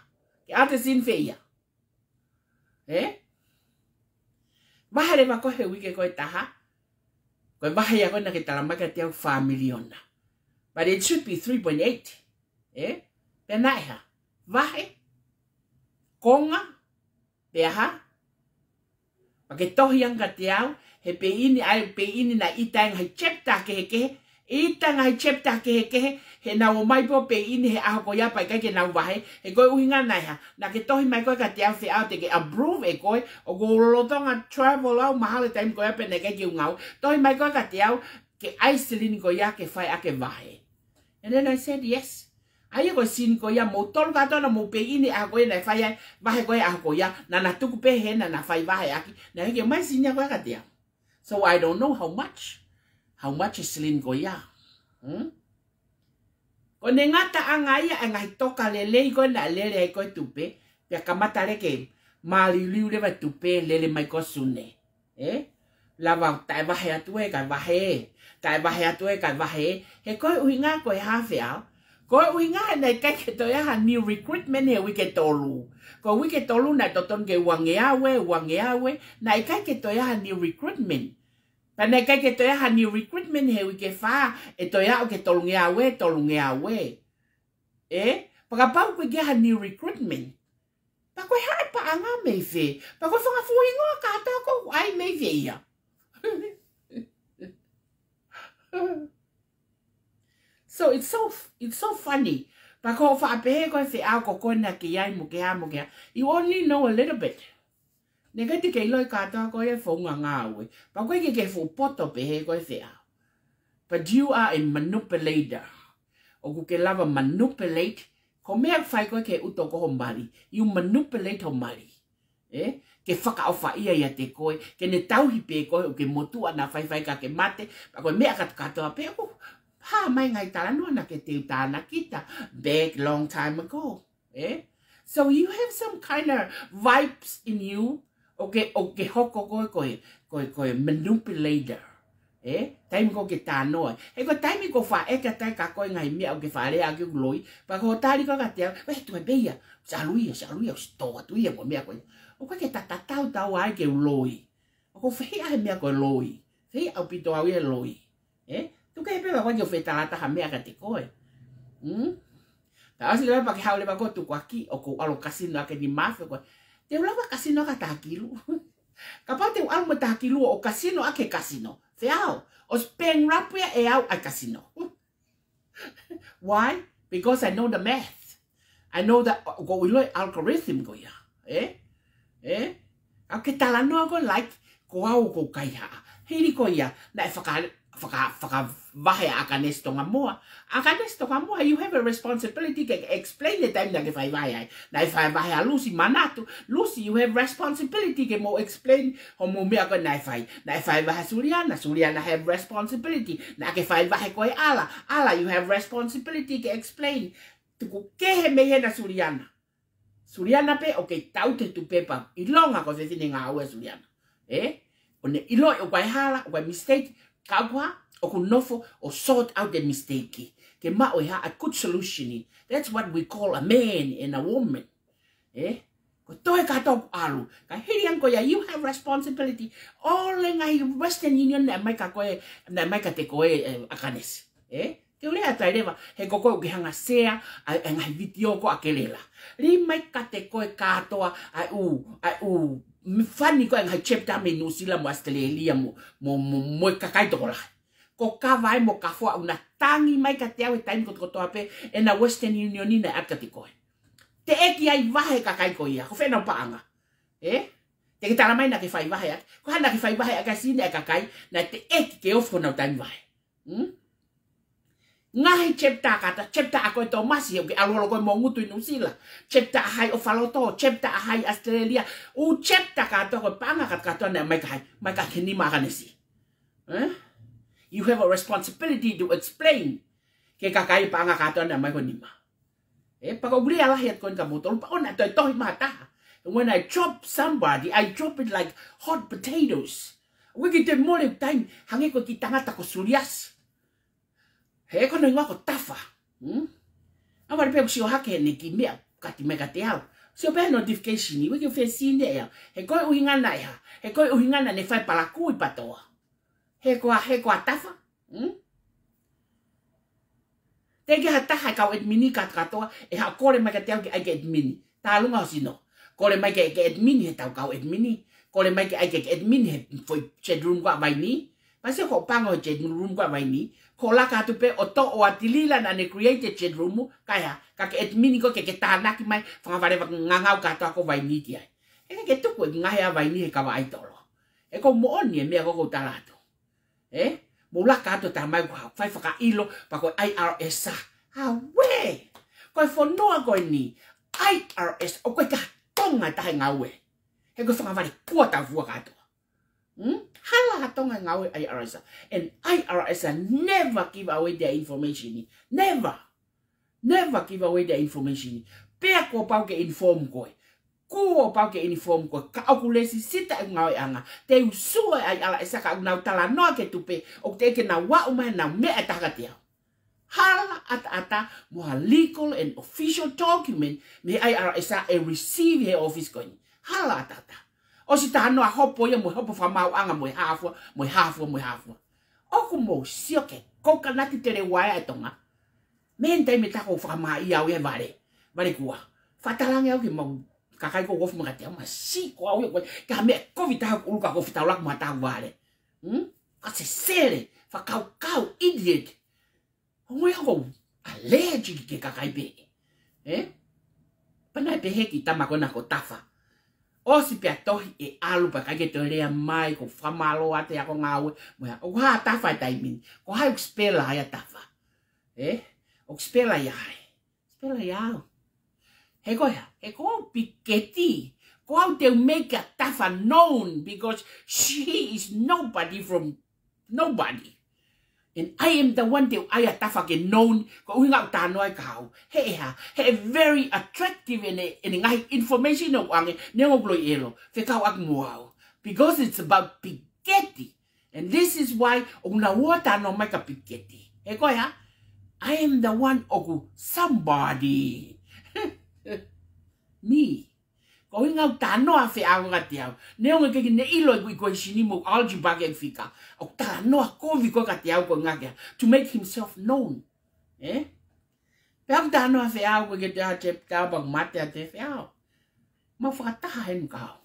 Ke ate sin fe ia. Vahare va ko he wike ko taha. Ko vaheia ko na ke tala mai ka te familiona. But it should be 3.8. Penaiha. Vahe. Konga. Peha. Pake tohi ang katiao, he pe ini na itang hai chepta ke itang hai chepta ke he na o mai po pe ini he aho ko ya pa ke na wahe, he ko uhinga na ha, na ke tohi mai ko katiao fe out ke approve e ko o go lotonga travel au mahale time ko ya pe ne ke ngau, tohi mai ko katiao ke aiselin ko ya ke fai ake wahe. And then I said yes. Ai ko sin ko ya mo tol ka to na mo pe ini a ko na fai vai ko a ko ya na na tu pe he na fai vai aki na ke mai sin ya ko ka dia. So I don't know how much is sin ko ya. Ko ne ngata angai angai toka le ko na le ko tu pe ya kamata le ke mali liu le va tu pe le mai ko sune. La va tai vai atu e ka vai kai vai atu e ka vai he ko uinga ko ha fea. Ko uinga na kai ke to ya new recruitment he we ke tolu. Ko we ke tolu na toton ke wangeawe na kai ke to ya new recruitment. Pa na kai ke to ya new recruitment he we ke fa e to ya o ke tolungeawe. Paka pau ko ke new recruitment. Pa koe hae pa anga mei fe. Pa koe whanga fui ngoa kātou ko ai mei fe ia. So it's so funny. Pa ko whaapehe koe fe au ko koe na ki ai mo ke ha mo ke ha. You only know a little bit. Nega te kei loi kātou koe e whaunga ngā ue. Pa koe ke whu poto pehe koe fe au. But you are a manipulator. O ku ke lava manipulate. Ko mea whai koe ke uto ko ho mari. You manipulate ho mari. Ke whaka o wha ia te koe. Ke ne tauhi pe koe o ke motua na whai ka ke mate. Pa koe mea katoa pe o. Ha mai ngai talanua na ke te tāna kita. Back long time ago. So you have some kind of vibes in you. O ke hoko koe manipulator. Taimi ko ke tānoa. Ko taimi ko wha eka tai ka koe ngai mea o ke wha rea ki uloi. Pa ko tāri ko ka te au. Tu e beia. Saluia. Stoa tuia ko mea koe. O koe ke tatatau tau ai ke uloi. O ko whi ahe mea koe loi. Whi au pito au e loi. Tu ka hepe wa yo fetalata ha mea ka te koe. Ta asi lewa pa ke hau lewa ko tu kwa ki o ko alo kasino ake ni mafe koe. Te ulawa kasino ka takilu. Kapau te alo ma takilu o kasino ake kasino. Te au. O speng rapia e au a kasino. Why? Because I know the math. I know that ko uloi algorithm ko ya. Au ke talanoa ko like ko au ko kaiha. Hiri ko ya. Na whaka vahe akanes tonga moa. Akanes tonga moa, you have a responsibility to explain the time na ke whai vahe. Na whai vahe a Lucy manatu. Lucy, you have responsibility ke mo explain ho mo mea ko na whai. Na whai vahe Suliana. Suliana have responsibility. Na ke whai vahe koe ala. Ala, you have responsibility ke explain. Tuku kehe mehe na Suliana. Suliana pe, okay, tau te tu pepa. Ilonga ko se tine ngā ue Suliana. One iloi o kai hala, o kai mistake. Kawa o kunofo or sort out the mistake. Ke ma o ha a good solution. That's what we call a man and a woman. Ko toi ka tau alu. Ka hiri ko ya, you have responsibility. Ole ngai Western Union na mai ka koe na mai ka te koe akanes. Ke ule atai rewa he koko ke hanga sea ai ngai video ko akelela. Ri mai ka te koe katoa ai u Mifani ko ngai chapter me no sila mo Australia mo kakai to la. Ko ka vai mo ka fo una tangi mai ka te au time ko to ape na Western Union ni na akati ko. Te eki ai vahe kakai ko ia. Ko fe na paanga. Te ki tala mai na ke fai vahe. Ko hana ke fai vahe ka sine kakai na te eki ke ofo na time vahe. Ngai chapter ako to masi o ke alolo ko mo ngutu no sila. Chapter hai o faloto, chapter hai Australia. U chapter ka to ko panga ka to na mai ka kini makanesi. You have a responsibility to explain ke kakai panga ka to na mai ko nima. Pa ko bri ala het ko ka botol pa ona to mata. When I chop somebody, I chop it like hot potatoes. We get more time hangi ko kitangata ko surias. He kono inga ko tafa. Awari pe si o hake ne ki mea kati me ka te au. Si o pe notification ni wiki fe sine ya. He koe uhingana ya. He koe uhingana ne fai palaku I patoa. He koa tafa. Te ke ha taha kau admini katoa. E ha kore mai ka te au ki aike admini. Ta lunga o sino. Kore mai ke admini he tau kau admini. Kore mai ke aike admini he foi chat room kwa vai ni. Pasi ko pango chat room kwa vai ni. Ko laka tu pe o to o atilila na ne create chat room kaya ka ke admin ko ke tāna ki mai whanga wale ngangau katoa ko vai ni ki ai. Ke tuku ngai a vai ni he kawa ai tolo. Ko mo oni mea ko talato. Mo laka to ta mai ko fai whaka ilo pa ko IRS sa. Ha we. Ko fonoa ko ni IRS o ko ka tonga ta ngawe. Ko whanga wale puata vua katoa. Hala hatonga ngawe IRS. And IRS never give away their information. Never give away their information. Pea ko pau ke inform koe. Ko pau ke inform koe. Ka aku lesi sita ngawe anga. Te usua IRS ka unau tala noa ke tupe. O te ke na wa umai na mea taka te au. Hala ata moha legal and official document me IRS e receive he office koe. Hala ata. O si tahano a hopo ia mo hopo whamau anga mo hafua. Oku mo sio ke kokanati tere waia e tonga. Men tai me tako whakamā i au e vare. Vare kua. Whatalange au ki mau kakai ko gofu mga te ma si ko au ko ka me ko vita ko ka gofu ta lak mata wale ka se sele fa kau idiot o ko allergic ke kakai be pana pe he ki tama ko na ko tafa o si pe tohi e alu pa ka ke to le mai ko famalo ate ako ngawe mo o ha tafa timing ko ha expela ya tafa o expela ya he ko Piketty. Go out there make a tafa known because she is nobody from nobody. And I am the one that I tafa get known. Go hinga tano ay kau. He very attractive and ngai information no ang nengo gloyelo. Fe kau ak muau because it's about Piketty. And this is why una wata no make a Piketty. He ko I am the one ogu somebody. Me. Ko inga tano a fe au gatiau. Neonga ke ne ilo ko sini mo algebra ke fika. O tano a ko vi ko gatiau ko ngaka to make himself known. Pam tano a fe au ko ke ta chep ta bang mate a te fe au. Ma fata hen ka.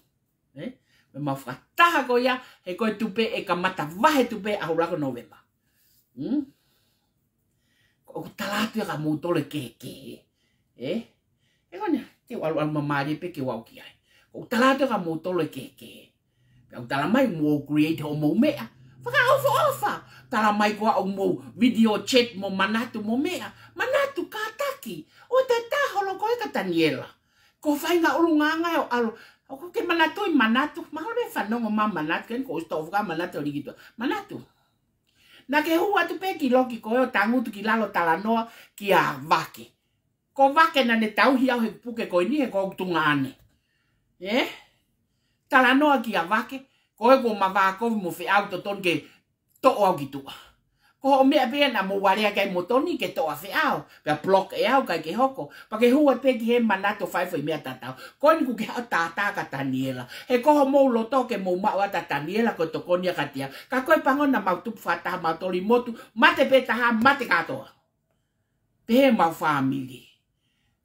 Ma fata ko ya e ko tupe e ka mata vahe tupe a ura ko November. Ko talatu ka mo tole ke. E kona te wal mamari pe ke wau ki ai. O talata ka mo tole ke. Pe o tala mai mo create o mo mea. Whaka ofa. Tala mai ko o mo video chat mo manatu mo mea. Manatu kataki. O te taholo ko e ka Daniela. Ko whainga urunganga o alo. O ko ke manatu i manatu. Mahalo me whanongo ma manatu. Ken ko ustofu ka manatu o ligito. Manatu. Na ke hua tu pe ki loki ko e o tangutu ki lalo tala noa ki a vake. Ko vake na ne tau hi au he puke ko ni he ko tungane. Tala noa ki a vake, ko e ko mava ko mo fe au to ton ke to au ki tua. Ko o mea pe na mo warea kai motoni ke to a fe au, pe block e au kai ke hoko, pa ke hua pe ki he manato fai foi mea tatau. Ko ni ku ke au tata ka Daniela. He ko mo lo to ke mo ma wa Daniela ko to konia ka tia. Ka ko pangon na mau tu fata ma toli motu, mate pe taha mate ka to. Pe ma family.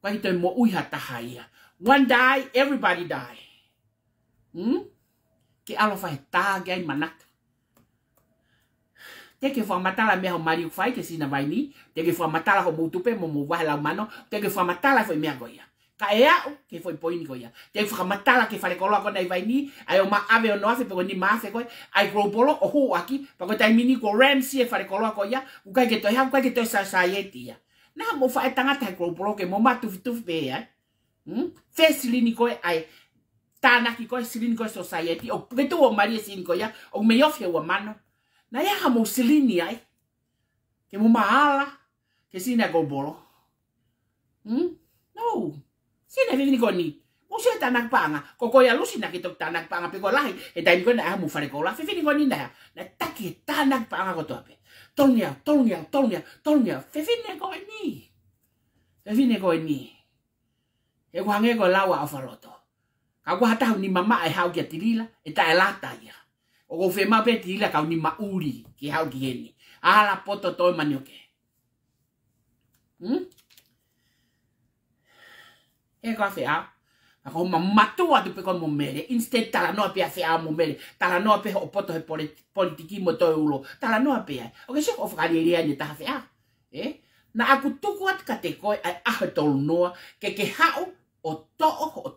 Ito mo uiha tahaya. One die, everybody die. Ke alo fai taga ai manaka. Te ke fa matala me ho Mario fai ke sina vai ni. Te ke fa matala ho mutupe mo mo wa la mano. Te ke fa matala foi me goia. Ka ea ke foi poini goia. Te fa matala ke fale kolo ko nei vai ni. Ai o ma ave o no afe pe ni ma afe ko. Ai gropolo o ho aki. Pa ko tai mini ko Ramsey e fale kolo ko ya. U ka ke to ha ka ke to society ya. Na mo fa tanga ta ko bloke mo matu fitu be fe silini ko ai tana ki ko silini ko society o preto o maria silini ko ya o me ofia o mano na ya mo silini ai ke mo maala ke sina go bolo no sina vini ko ni mo se tana panga ko ya lusina ki to tana panga pe ko lai e dai ko na mo fare ko la fe vini ko ni na taki tana panga ko to pe Tonya. Fefine ko ni. E wange ko lawa a faroto. Ka kwa hata ni mama ai hau ki atirila. E ta elata ia. O ko fe ma pe tirila ka ni mauri ki hau ki heni. Ala poto toi manioke. E ko fe a. Ako mamatua tu pe ko mo mere. Instead tala no pe a fe a mo mere. Tala no pe o poto he politiki mo to ulo. Tala no pe ai. O ke se o fakaria ni ta fe a. Na aku tuku at ka te koi ai a tol noa ke hau o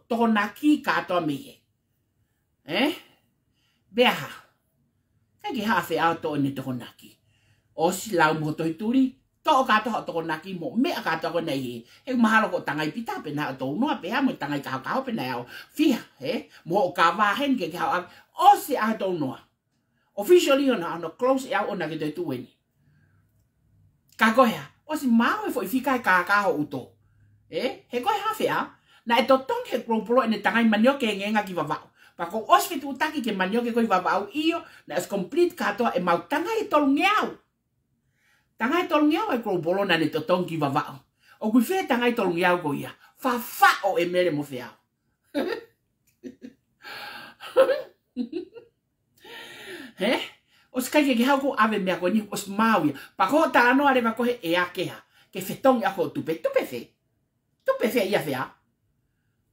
to na ki ka to me. Beha. Ke ha fe a to ni to na ki. O si lau mo to turi. To ka to na ki mo me ka to nei e mahalo ko tangai pita pe na to no pe ha mo tangai ka pe na fia mo ka va hen ke ka o si a to no officially on close out on na ke tu weni ka ko ya o si ma e foi fika ka ho uto he ko ha fia na e to tong he pro ne tangai manio ke ngenga ki va va pa ko os fitu taki ke manio ke ko va va io na es complete ka to e mau tangai to ngeau tangai tolngiau e ko bolona ne to tongi vavao. O ku fe tangai tolngiau go ia. Fa o e mere mo fea. O skai ke hau ko ave me ko ni os mauia. Pa ko ta no are va ko e akea. Ke fetong ya ko tupe fe. Tupe fe ia fea.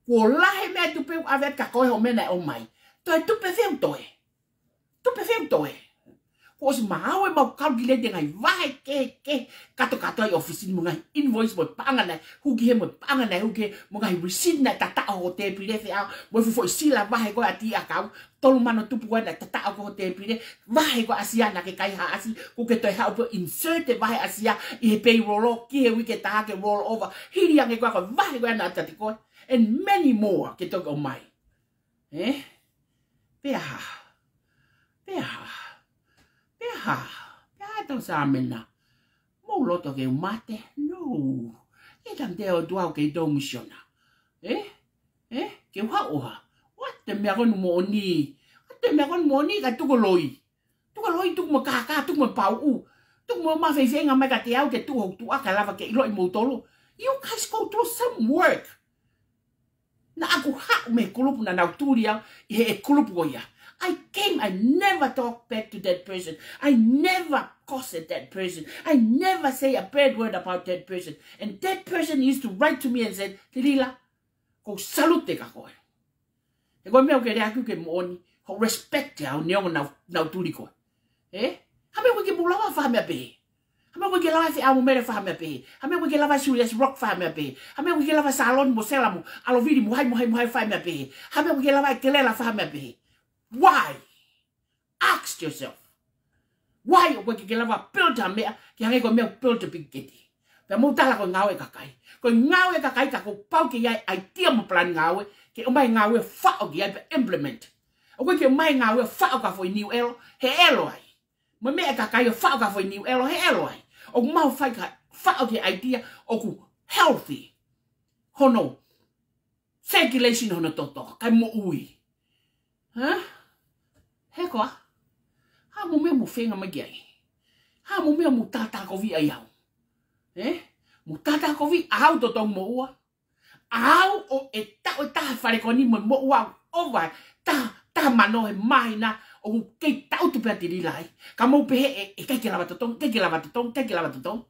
Ko lahe mea tupe ave ka koe ho mena o mai. Toi tupe feu toe. Tupe feu toe. Ko si mahawe mau calculate ngai vai ke kato i office mo ngai invoice mo panga nai huki he mo panga nai huki mo ngai receipt na tata o te pile fe a mo fu foi sila vai ko ati akau tolu mano tupu na tata o te pile vai ko asia na ke kai ha asi ku ke toi ha insert vai asia I payroll ki he wiki ta ke roll over hiri ange ko vai ko na tati ko and many more ke to go mai pea tau sa mena. Mo loto ke mate. No. E tam te o tuau ke dong siona. Ke oha. What te mea kon mo ni. Te mea kon mo ni ka tuko loi. Tuko loi tuko mo kaka, tuko mo pau u. Tuko mo ma fefenga me ka te au ke tuho tu aka lava ke iloi mo tolo. You guys go through some work. Na aku ha me kulupu na nauturia e kulupu ya. I never talk back to that person. I never cuss that person. I never say a bad word about that person. And that person used to write to me and said, Tilila, ko salute ka koe. E koe mea ke reaku ke mooni, ho respect ya o neongo nau turi koe. Hame koe ke mulawa whahamea pehe. Hame koe ke lawa fi amu mere whahamea pehe. Hame koe ke lawa Julius Rock whahamea pehe. Hame koe ke lawa salon mo sela mo, aloviri mo hai whahamea pehe. Hame koe ke lawa kelela whahamea pehe. Why? Ask yourself. Why o ke lava build a mea ke hange ko mea build a big geti. Pe mo tala ko ngawe kakai. Ko ngawe kakai ka ko pau ke ai idea mo plan ngawe ke o mai ngawe fa o ke ai implement. O ke mai ngawe fa o ka foi new elo he elo ai. Mo mea kakai fa o ka foi new elo he elo ai. O mau fa ka fa o ke idea o ku healthy. Hono circulation hono toto kai mo ui. Hekoa, ha mo mea mo whenga magi ai. Ha mo mea mo tata ko vi ai au. Mo tata ko vi au to tong mo ua. Au o e ta whare ko ni mo ua ova ta mano he mai na o kei tau tu pia tiri lai. Ka mo pehe e kei ke lava totong, kei ke lava totong, kei ke lava totong.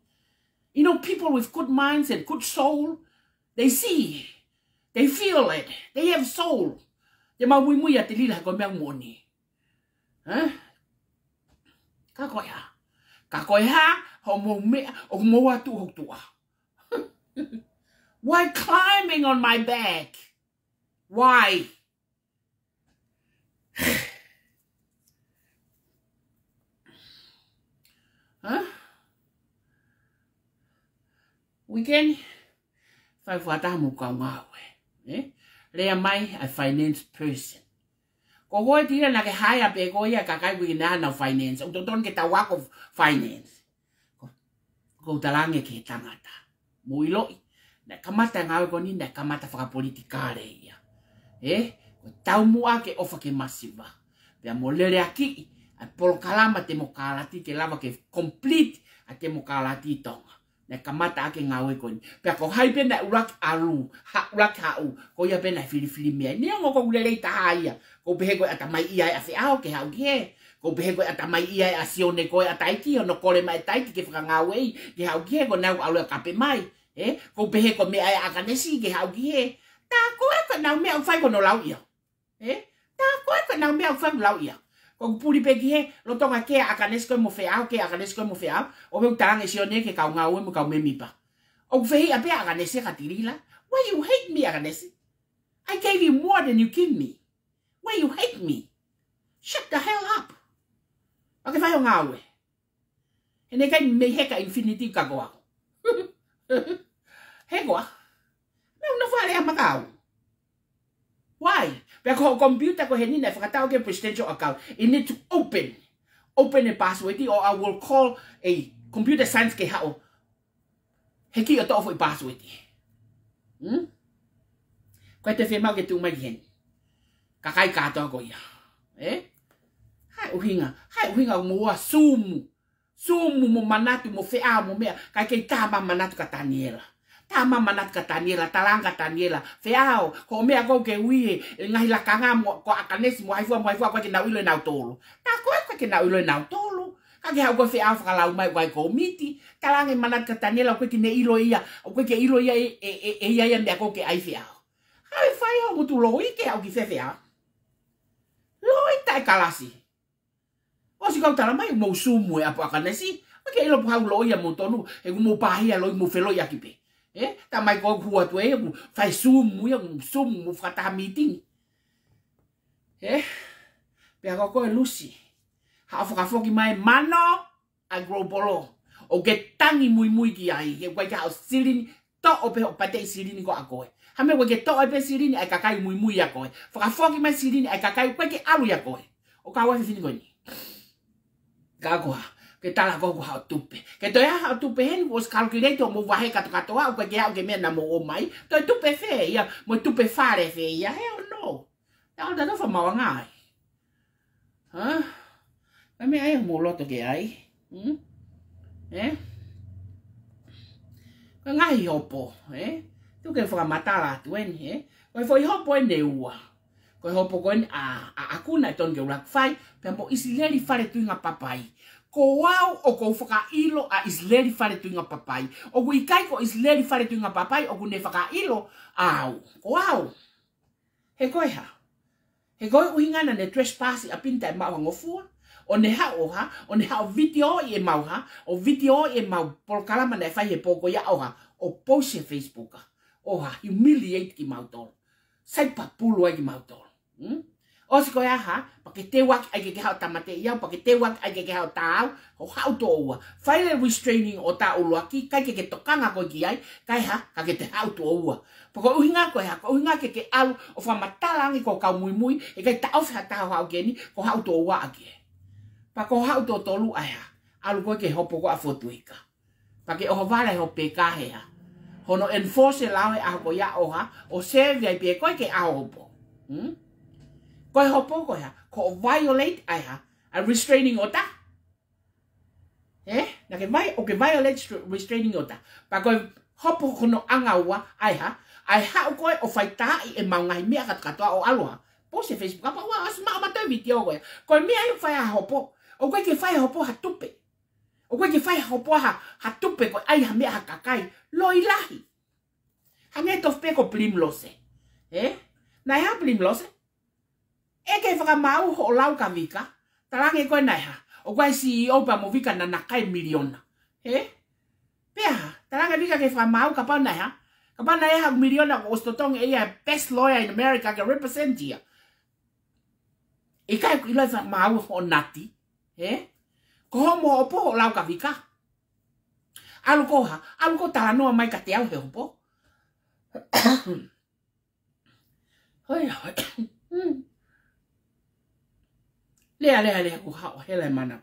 You know, people with good minds and good soul, they see, they feel it, they have soul. Te mau mui a te lila ko mea moni. Ka koe ha, ho mo mea, o mo atu ho tua. Why climbing on my back? Why? Weekend, fai whata mo ka ngawe. Rea mai a finance person. Ko hoi tira na ke haya pe ko ia kakai wina na finance. O ton ke ta work of finance. Ko talange ke tangata. Mo iloi. Na kamata ngawe ko ni na kamata whakapolitikare ia. Ko tau mua ke ofa ke masiva. Pea mo lere aki. A polo kalama te mo kalati ke lava ke complete a te mo kalati tonga. Na kamata ake ngawe ko ni. Pea ko hai pena urak alu. Urak hau. Ko ia pena filifili mea. Ni ongo ko ulele taha ia. Ko behe koe atamai ia a whiao ke hau ki he. Ko behe koe atamai ia a sione koe a taiti. Ono kore mai taiti ke whakangawei. Ke hau ki he ko nau alu a kape mai. Ko behe ko mea a akanesi ke hau ki he. Tā koe ko nau mea uwhai ko no lau ia. Tā koe ko nau mea uwhai ko lau ia. Ko puri pe ki he. Lotonga ke a akanesi koe mo whiao. Ke a akanesi koe mo whiao. O meu tarange sione ke kau ngawe mo kau me mipa. O whehi a pe a akanesi ka tirila. Why you hate me akanesi? I gave you more than you give me. Why you hate me? Shut the hell up. Okay, vai o ngawe. E ne kai me heka infinity ka goa. Hegoa. No vale a makau. Why? Because computer ko henina whakatao ke presidential account. It need to open a password or I will call a computer science ke hao. Heki o tofo I password. Koe te whemau ke tu mai hen. Kakai katoa ko ia. Hai uhinga mua sumu. Sumu mo manatu mo whea mo mea. Kai kei tāma manatu ka Daniela. Tāma manatu ka Daniela. Talanga Daniela. Wheao. Ko mea kou ke uie. Ngahi la kanga mo ko akanesi mo haifua koe ke nau ilo nau tolo. Tā koe ke nau ilo nau tolo. Kake hau koe wheao whakalau mai koe komiti. Talanga manatu ka Daniela koe ke ne ilo ia. Koe ke ilo ia e ia ia mea kou ke ai wheao. Ai fai ho mutu loi ke au ki fefea. Loi tai kalasi. O si kau tala mai mo sumu e apa kanesi. Ke ilo pau loi a mo tonu e mo pahia loi mo felo ya kipe. Ta mai ko hua tu e fai sumu ya sumu mo fata meeting. Pe ko e Lucy. Ha foki mai mano a grobolo. O ke tangi mui ki ai. Ke wai ka silini to o pe o pate silini ko a koe. Hame wai ke to o pe silini ai kakai mui ya koe. Foki mai silini ai kakai wai ke alu ya koe. O ka wai fini koe ni. Ka koa. Ke tala ko ha tupe. Ke to ya ha tupe hen was calculator mo wahe kato wa ko ke ha ke me na mo o mai. To tupe fe ya mo tupe fare fe ya. Hell no. Ya da no fa mawangai. Ha? Kami ay mo loto ke ay. Ka ngai hopo, tu ke fa matala tu en, ko foi hopo en neua. Ko hopo ko en aku na ton ke rak fai, pempo isileri fare tu nga papai. Ko wau o ko faka ilo a isleri fare tu nga papai. O ku ikai ko isleri fare tu nga papai o ku ne faka ilo au. Ko wau. He koe ha. He koe uingana ne trespass a pinta ma ngofua. O ne ha video e mau ha, o video e mau por kalama na fai e poko ya o ha, o post e Facebook o ha, humiliate ki mau tol. Sai papulu ai ki mau tol. O si ko ya ha, pa ke te wak ai ke hau tamate ia, pa ke te wak ai ke hau tau, o hau to ua. Fai le restraining o ta uluaki, kai ke tokanga ko ki ai, kai ha, ka ke te hau to ua. Pa ko uhinga ko ha, ko uhinga ke alu, o fa matalangi ko kau mui, e kai tau fa tau hau geni, ko hau to ua aki. Pa ko hau to tolu aia, alu koe ke hopo ko a fotuika. Pa ke oho vale ho peka hea. Hono enforce lawe a ko ya oha, o serve ai pe koe ke a hopo. Koe hopo koe ha, ko violate aia, a restraining ota. Na ke vai, o ke violate restraining ota. Pa koe hopo kono anga ua aia, ai hau koe o faitai e maungai mea katoa o aloha. Po se Facebook, apa wa asma amata video koe. Koe mea i fai a hopo. O koe ke whai hopo ha tupe. O koe ke whai hopo ha tupe koe ai ha mea ha kakai. Loi lahi. Hange tof pe ko plimlose. Nai ha plimlose. E ke whakamau ho lau ka vika. Talange koe nai ha. O koe CEO pa mo vika na nakai miliona. Pea ha. Talange vika ke whakamau ka pau nai ha. Ka pau nai ha miliona ko ostotong e best lawyer in America ke represent ia. E kai ko ilai whakamau ho nati. Ko homo opo lau ka vika. Alu ko tala noa mai ka te au he hopo. Hoi. Lea ko hao hele mana.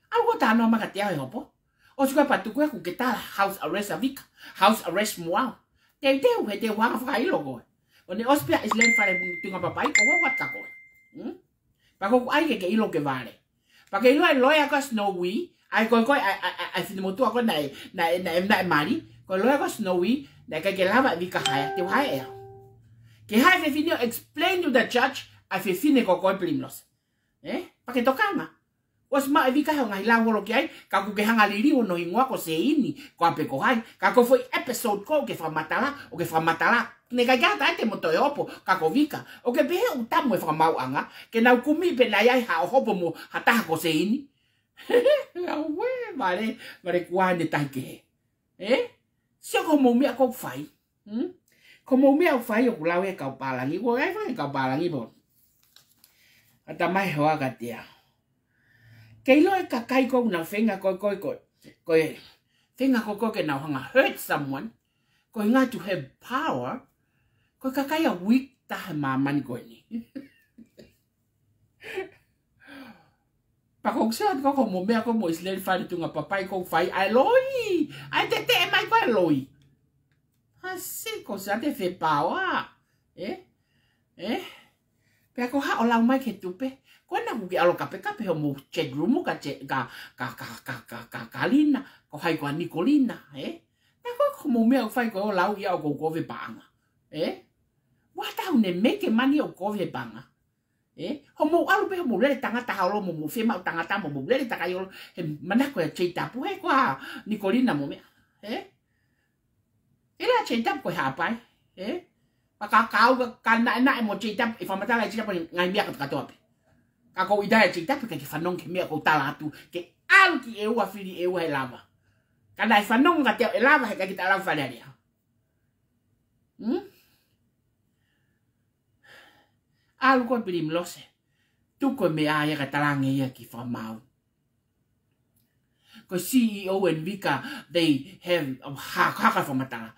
Alu ko tala noa mai ka te au he hopo. O suka patu koe ku ke tala house arrest a vika. House arrest moao. Te he te wanga whakailo koe. O ne ospia is len fare tunga papai ko wat ka koe. Pako ai ke ilo ke vale. Pakai lo loya ko Snowy, ai ko ai fini motu ako na mari, ko loya ko Snowy, na ke lava vika haya, te haya. Ke haya fe fini explain to the judge, ai fe fini ko plimlos. Pakai tokanga. Was ma vika ha ngai lawo lo kai, ka ku ke hanga liri no ingwa ko se ini, ko ape ko hai, ka ko foi episode ko ke fa matala, o ke fa matala. Ne ka gata te moto opo ka ko vika. O ke be u tamu e fa mau anga, ke na kumi pe na ai ha hopo mo hata ko se ini. We vale kuane tai ke. Se ko mo mi ko fai. Ko mo mi fai o lawe ka palangi, ko ai fa ka palangi bo. Ata mai ho aga tia. Ke ilo e kakai ko na fenga ko fenga ko ke na hanga hurt someone. Ko nga to have power. Ko kakai a weak ta mamani ko ni. Pa ko sa ko mo me ko mo isler fali tunga papai ko fai ai loi. Ai te mai ko loi. Assim ko sa te fe power. Pe ko ha olang mai ke tupe. Ko na ku alo kape ho mo chat room ka kalina ko hai ko Nicolina, na ko mo me fai ko lau ia ko ve banga. Wa ta ne make money o ko ve banga. Ho mo alu pe mo le tanga ta halo mo fe ma tanga ta mo le ta kayo mana ko che ta pu ko Nicolina mo me. Ela che ta ko ha pai. Pakakau ka na mo chita if amatala chita pa ngai mia ka tope. Ka ko ida chita pa ke fanong ke mia ko tala tu ke al ki e wa fili e wa lava. Kana e fanong ka te e lava ka kita lava fa dia. Al ko pilim lose. Tu ko me aya ka talange ya ki fa mau. Because CEO and Vika, they have haka for matanga.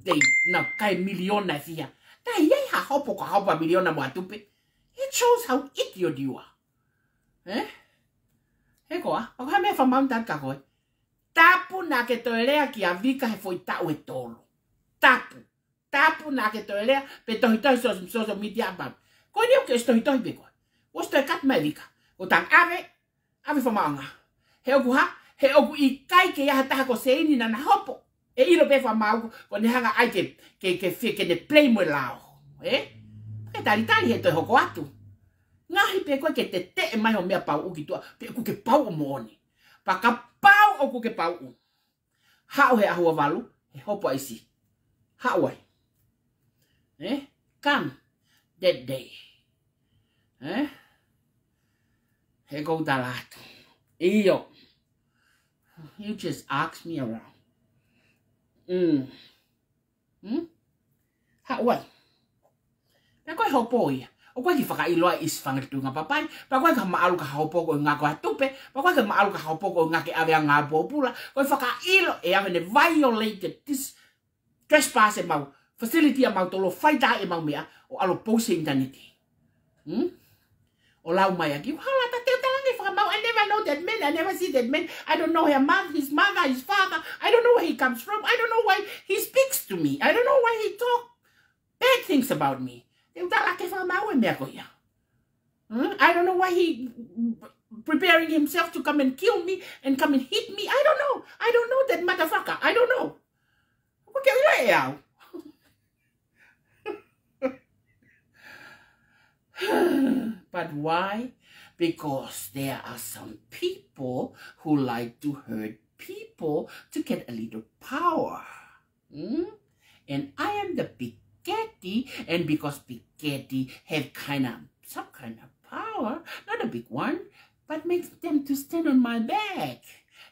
They na kai million na fia. Ta ye ha hopo ka hopa million na matupe. It shows how idiot you are. He koa, o ka me fa mountain ka koi. Tapu na ke toelea ki a Vika he foi tau e tolo. Tapu na ke toelea pe tohitoi so media bab. Ko ni o ke tohitoi be koi. Was to kat me Vika. O tang ave fa maanga. He o ha he oku I kai ke ia taha ko seini na hopo. E ilo pe wha mau ko ne hanga ai ke ne play mo lao. Ke tari he toi hoko atu. Ngahi pe koe ke te e mai o mea pau uki tua. Pe ku ke pau o mooni. Pa ka pau o ku ke pau u. Hao he ahua walu. He hopo aisi. Hao ai. Come that day. He kou talatu. Iyo. You just asked me around. Ha, what? Na koe hopo ia. O koe ki whakailoa is whangatunga papai. Pa koe ka maalu ka hopo ko ngā koe tupe. Pa koe ka maalu ka hopo ko ngā ke awea ngā pōpula. Koe whakailo e awe ne violated this trespass e mau. Facility a mau tolo whaita e mau mea. O alo pose interneti. O lau mai aki. Hala ta teo talangi whakamau. I never know that man. I never see that man. I don't know his mother, his father. I don't know where he comes from. I don't know why he speaks to me. I don't know why he talks bad things about me. Teo talangi whakamau e mea ko ia. I don't know why he preparing himself to come and kill me and come and hit me. I don't know. I don't know that motherfucker. I don't know. Porque eu ia But why? Because there are some people who like to hurt people to get a little power. And I am the Piketty, and because Piketty have some kind of power, not a big one, but makes them to stand on my back.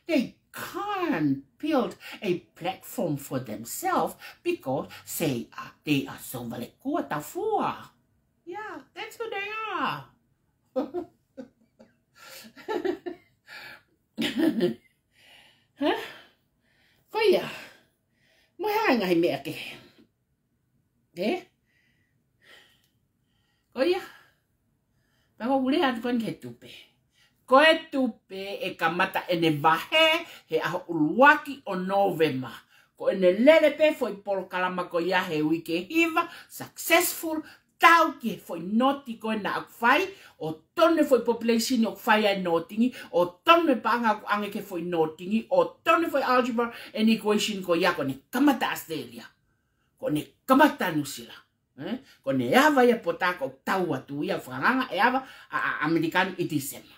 They can't build a platform for themselves because they are so valekua tafua. Yeah, that's who they are. Huh? Kaya, mahanga mea ke. Kaya, pako ule atu kon ke tupe. Koe tupe e kamata ene vahe he aho uluaki o Novema. Ko ene lele pe foi polo kalama ko ya he wike hiva, successful, tau ki foi noti koe na akwhai, o tone foi population o kwhai ai notingi, o tone panga ku ange ke foi notingi, o tone foi algebra and equation ko ya ko ne kamata Australia. Ko ne kamata New Zealand. Ko ne ava ya potako tau atu ia whanganga e ava a American itisema.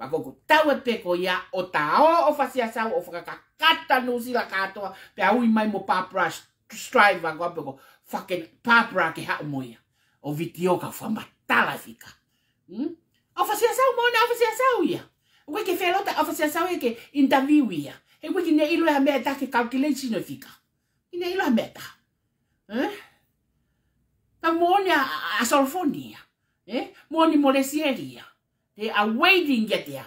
Pako ku tau pe ko ya o tao o fasia sau o whakakata New Zealand katoa pe aui mai mo papra strive ko apeko fucking papra ke hao moia. O vitioka whamatala fika. O fasia sau mo na o fasia sau ia. O ke whelota o fasia sau ke interview ia. E wiki ne ilo ha mea ta ke calculation fika. Ine ilo ha mea ta. Pa moni a solfonia. Moni molesieria. They are waiting get there.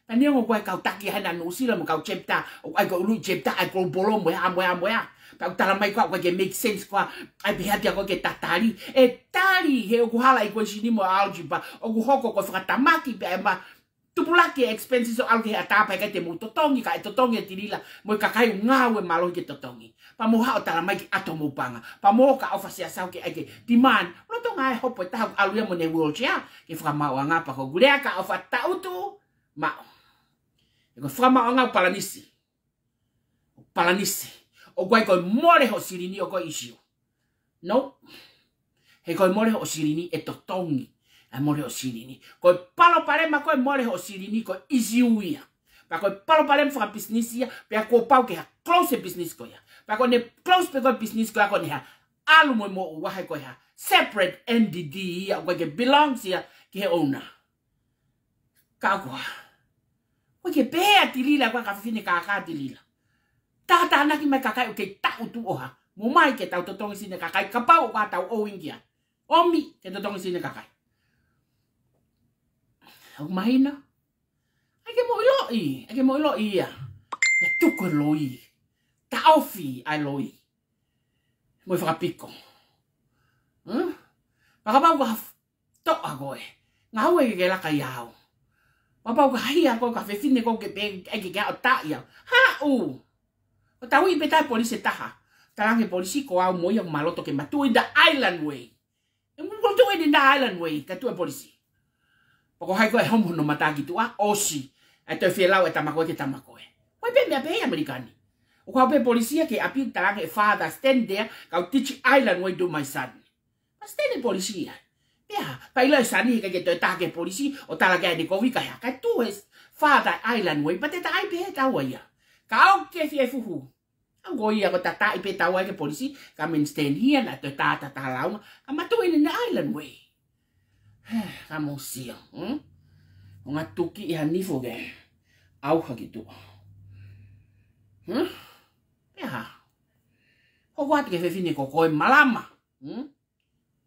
Pa niongo koe kau taki hana nusila mo kau chepta. O ai ko ulu chepta ai ko bolo mo ya. Pa utala mai koe ke make sense koe. Ai pihatia koe ke tatari. E tari he o kuhala i koe sinimo algebra. O kuhoko koe whakatamaki pe ma tupulaki expenses o alge atapa ke te mo totongi ka totongi e tirila mo kakai ngau e malo ke totongi. Pa mo ha o tala mai ki ato mo panga. Pa mo ka ofasia sau ke ai ke demand. Roto ngai hopo ta aluia mo ne wheelchair. Ke whakamau anga pa ko gurea ka ofa tautu. Ma. E ko whakamau anga palanisi. Palanisi. O koe koe more ho sirini o koe isio. No. He koe more ho sirini e totongi. A more ho sirini. Koe palo parema koe more ho sirini koe isiuia. Pa koe palo parema whaka business ia. Pea koe pau ke ha close business koe ia. Pa koe ne close pe koe business koe ia koe ne ha alu mo wahe ko ha separate entity ya ko ke belongs ya ke owner ka ko ko ke pe atilila ko ka fine ka atilila tata na ki me ka ka ke ta utu oha mo mai ke ta to tong sine ka ka pa o ka ta o ingia omi ke to tong sine ka ka o mahina ake mo ilo ia ke tuko loi ta ofi ai loi mo fa pico Papa ko to agoe ngawe ke la ka yao Papa ko hia ko ka fefine ko ke pe ke ga ta ya ha o ta wi beta police taha talange police ko au mo ya maloto ke matu in the island way e mo ko to in the island way ka tu police Poko hai ko e homo no matagi tu a osi e te fiela e tamako ke tamako e ko pe me pe americani o ko pe policia ke api talange father stand there ka teach island way do my son Stene policia. Ya, paila sani que te taque policia o tala que ni covica ya. Que tú es Father Island way, but ta ipe ta waya. Ka o ke fie fuhu. Ang goya ko ta ipe ta waya que policia ka men stand here na ta lauma. Ka matu in the island way. Ka mo sia, Nga tuki ya ni foge. Au ha gitu. Ya. O wat ke fe fini ko malama.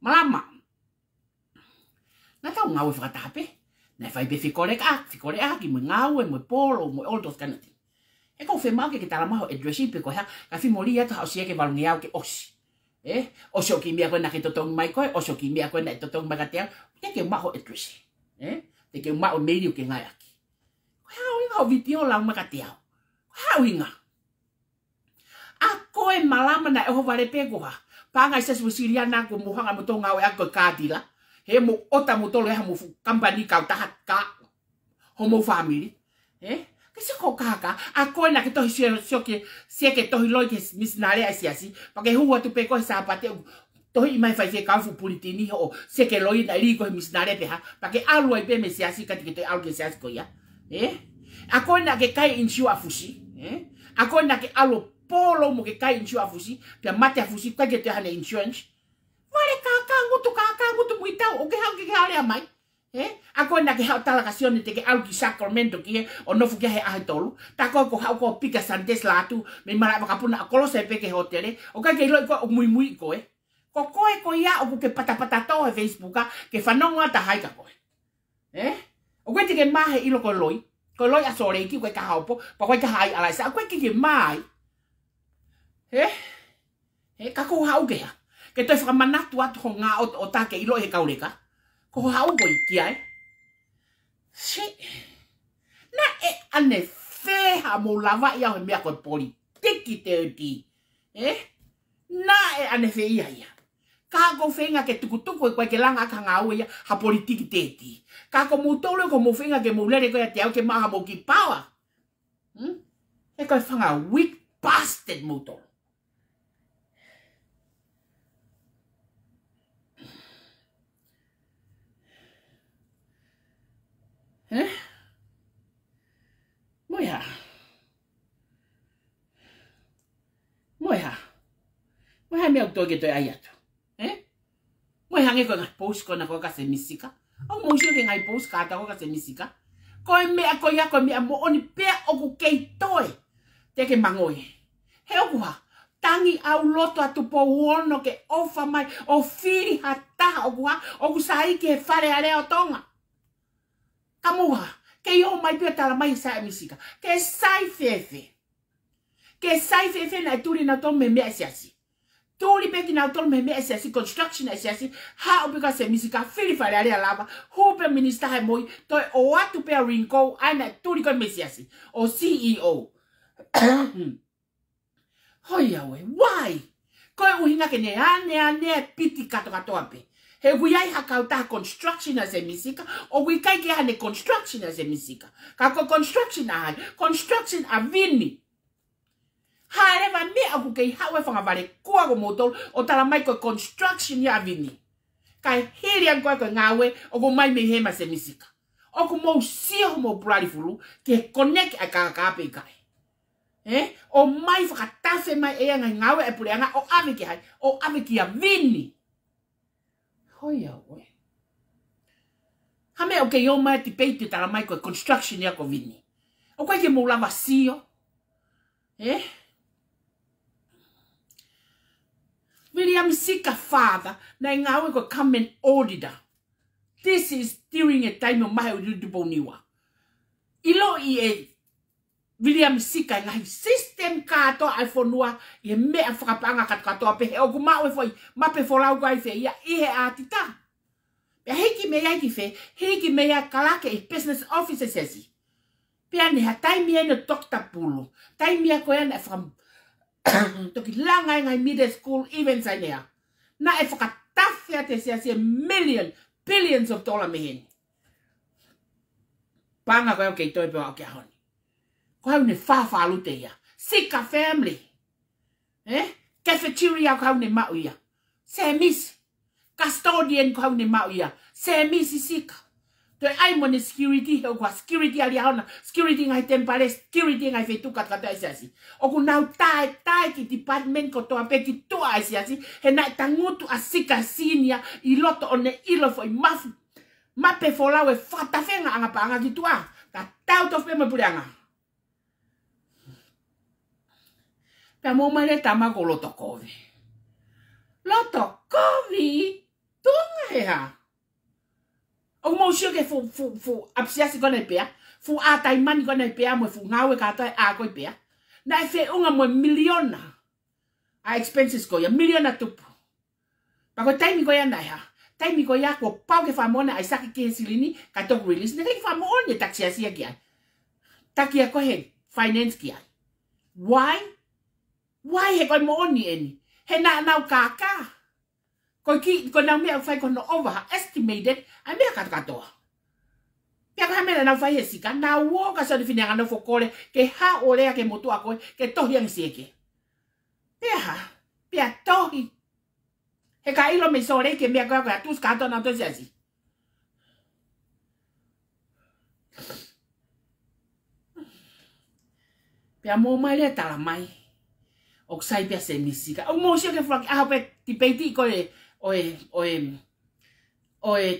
Malama. Na tau ngau e whakatape. Nei whai pe whikore a ki mo ngau e mo polo mo oldos kanati. E kou whemau ke tala maho e dresi pe ko hea ka whimori ata hao sia ke walungi au ke osi. Osio ki mea koe na ke totongi mai koe, osio ki mea koe na ke totongi mai ka teau. Te ke maho e dresi. Te ke maho meiri o ke ngai aki. Koe hao inga o vitio lau mai ka teau. Koe hao inga. A koe malama na e ho vare pe koha. Panga isa siriana ko muhanga mo tonga o ako kadila he mo ota mo tolo ha mo company ka tahat ka homo family kasi ko kaka ako na ke to sio ke to loi ke misnare asiasi pa ke huwa tu pe ko sa pate to i mai fa se ka fu politini o se ke loi na ri ko misnare pe ha pa ke alu ai pe me siasi ka ke to alu ke siasi ko ya ako na ke kai inshu afusi ako na ke alu polo mo ke kai inshu afusi pia mate afusi ka ke te hane insurance vale kaka ngutu muita o ke hale mai ako na ke tala kasione te ke au ki Sacramento ki o no fu ke ha tolu ta ko ko pika santes la tu me mara ka puna ko se pe ke hotel o ka ke lo ko muy ko ko ya o ke pata to e Facebook ke fanonga ta hai ka ko o ke te ke mahe ilo ko loi asore ki ko ka hapo pa ko ka hai ala sa ko ke mai kako hau ke ke te whamanatu atu ngā o take ilo he kaureka. Ko hau ko i kia na ane wheha mo lawa ia he mea koe politiki te uti. Na ane whea ia. Ka ko whenga ke tukutuku e koe ke langa ka ngā ua ia ha politiki te uti. Ka ko mo tolu ko mo whenga ke mo lere koe te au ke maha mo ki power. E koe whanga weak bastard mo tolu. Moiha mea utoge toi aiatu. Moiha nge koe ngai post ko na koe ka se misika. O mo usio ke ngai post ka ata koe ka se misika. Koe mea koe ya koe mea mo oni pea oku kei toe. Te ke mangoe. He oku ha. Tangi au loto atu po uono ke ofa mai. O whiri hataha oku ha. Oku saiki he whare are o tonga. Kamuha. Ke yo mai pia tala mai sa misika. Ke sai fefe. Ke sai fefe na turi na tome me asiasi. Turi peki na tome me asiasi. Construction asiasi. Ha opika se misika. Fili fale are lava. Hupe minister hai moi. Toi o atu pia rinko. Aina turi kon me asiasi. O CEO. Hoia we. Why? Koe uhinga ke ne ane piti kato ape. He guiai hakau ta construction as a misika, o we kai ke hane construction as a misika. Kako construction a hai, construction a vini. Haere va me aku kei hawe whanga vare kua ko motol, o tala mai ko construction ya vini. Kai hiri an koe ngawe, o ko mai me hema se misika. O ko mo sio mo brali fulu, ke connect a kakakape kai. O mai whakatafe mai ea ngai ngawe e pureanga o awiki hai. O awiki a vini. Hoi au oe. Hame o ke yo mai ti peiti tala mai koe construction ya ko vini. O koe ke moulawa sio. William Sika father na ngawe ko come and auditor. This is during a time of mahi uduboniwa. Ilo i e William Sika ngai system kato ai fonua i mea whakapanga katoa pe he o kumau e foi mape folau kai fe ia i he atita. Pea hiki mea ki fe, hiki mea kalake i business officer sesi. Pea ne ha taimi e no Dr. Pulu. Taimi e koe ana e from toki langa ngai middle school events ai nea. Na e whakatawhia te se billions of dollar mehen. Panga koe o kei toi peo o kia honi. Koe au ne whawhalu te ia. Sika family. Cafeteria koe au ne mau ia. Se misi. Custodian koe au ne mau ia. Se misi sika. Toi ai mo ne security heo kwa security ali haona. Security ngai tempare, security ngai fetuka kata isiasi. Oku nau tae ki department ko toa pe ki toa isiasi. He nai tangutu a sika sinia i loto o ne ilo foi mafu. Mape folau e whatawhenga anga pa anga ki tua. Ta tau tof pe mapureanga. Pea mo male tamako loto kovi. Loto kovi? Tunga hea. O mo sio ke fu apsiasi kona pea. Fu atai mani kona pea mo fu ngawe kata a koi pea. Na e fe unga mo miliona. A expenses ko ya miliona tupu. Pako taimi ko ya na ya. Taimi ko ya ko pau ke famona ai saki ke silini ka tok release. Ne ke famona taxi asia ki ai. Takia ko he finance ki ai. Why? Why he koi mo oni eni? He na nau kaka. Ko nau mea fai ko no over estimated ai mea katoa. Pia ko hamena nau fai esika na woka so definianga no fokore ke ha olea ke motu ako ke tohi ang sieke. Pia tohi. He ka ilo me sore ke mea ko atus kato na to siasi. Pia mo mai le tala mai. O sai pia se misika. O mo sio ke flak a pe ti peiti ko oe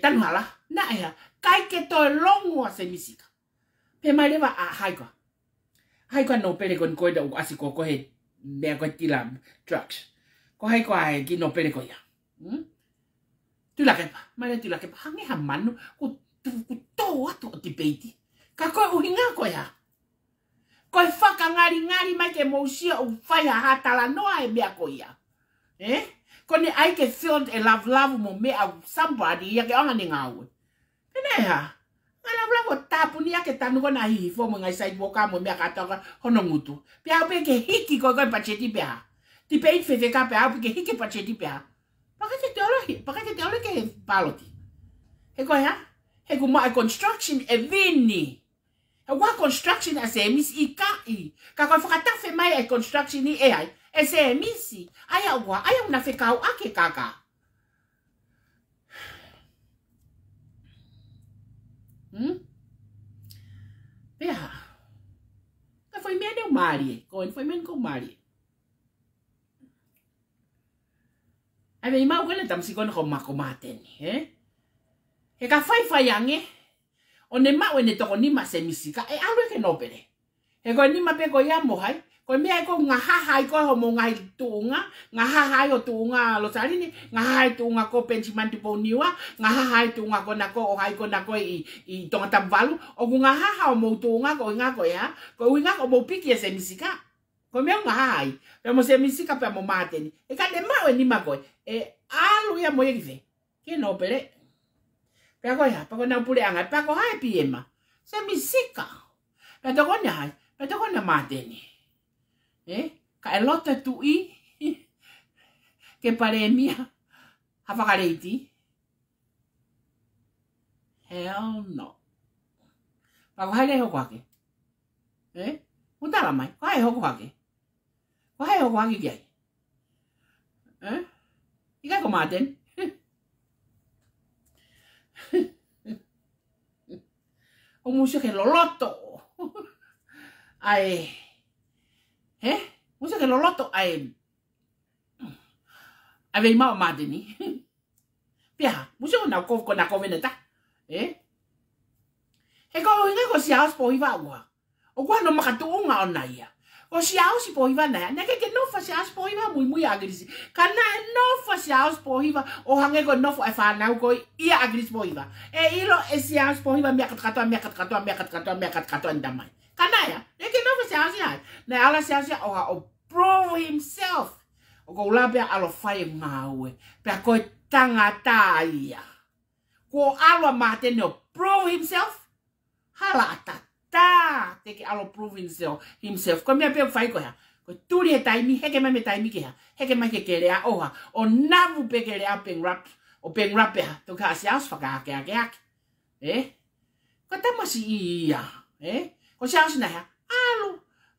tanuhala na ea kai ke to longo a se misika. Pe mai leva a haiko. Haiko no pele kon koida o asiko ko he mea ko tila drugs. Ko haiko ai ki no pele ko ya. Tula kepa, mai tula kepa hangi ha manu ku to ato ti peiti. Ka ko uhinga ko ya. Ko whaka ngari mai ke mousia o whai ha tala noa e mea ko ia. Ko ne ai ke filled e love mo mea somebody ia ke anga ni ngau. Pene ha. Nga love tapu ni ake tanu ko na hihi fo mo ngai sidewalk mo mea katoka hono ngutu. Pia pe ke hiki ko pacheti pia. Ti peit fe ka pe au ke hiki pacheti pia. Pakate te ole ke paloti. He ko ya. He ko ma construction e vini. E wa construction a se misi i kai. Ka ko whakatafe mai e construction ni e ai. E se misi. Aya una whekau ake kaka. Pea. Ka foi mene o mari. Ko foi mene ko mari. Ai me mau kena tam sikon ko makomaten, He ka fai ange. O ne mau ne toko ni ma se misika e alu ke no pere. He ko ni ma pe ko ya mo hai. Ko mea ko ngaha ko ho mo ngai tunga, ngaha o tunga lo salini, ngaha tunga ko pensimanti po niwa, ngaha tunga ko nako o hai ko nako i tonga tamvalu, o ngaha o mo tunga ko ngako ya, ko ngako mo piki se misika. Ko mea ngaha pe mo se misika pe mo mateni. E ka de mau ni ma ko e alu ya mo ye ke no pere. Pe ko ya, pa ko na pule anga, pa ko hai piema. Se misika. Pe to ko na, pe to ko na mateni. Ka e lota tui ke pare mia hawhakareiti. Hell no. Pa ko haere hoko hake. Utara mai, ko hae hoko hake. Ko hae hoko hake kiai. Ika ko maten. O musio ke loloto. Ai. Musa ke loloto ai vei mau madeni. Pia, musa na ko veneta. He ko siaos po iwa wa. O kwa no makatuunga ona ia. O siaos po iwa na. Na ke no fa siaos po iwa muy agrisi. Kana no fa siaos po iwa o hange ko no fa fa na ko ia agris po iwa. Ilo siaos po iwa mi kato ndamai. Kana ya. Ne ke no fa siaos ya. Na ala siaos ya o prove himself. O ko labe alo fai ngawe. Pe ko tangata ia. Ko alo mate no prove himself. Hala atata teke alo prove himself. Ko mea pe fai ko ya. Ko turi he taimi heke mai me taimi ke ha. Heke mai ke lea oha. O navu pe ke lea peng rap. O peng rap ha. To ka siaos whaka ake. Ko tamasi ia. Ko siaos na ha.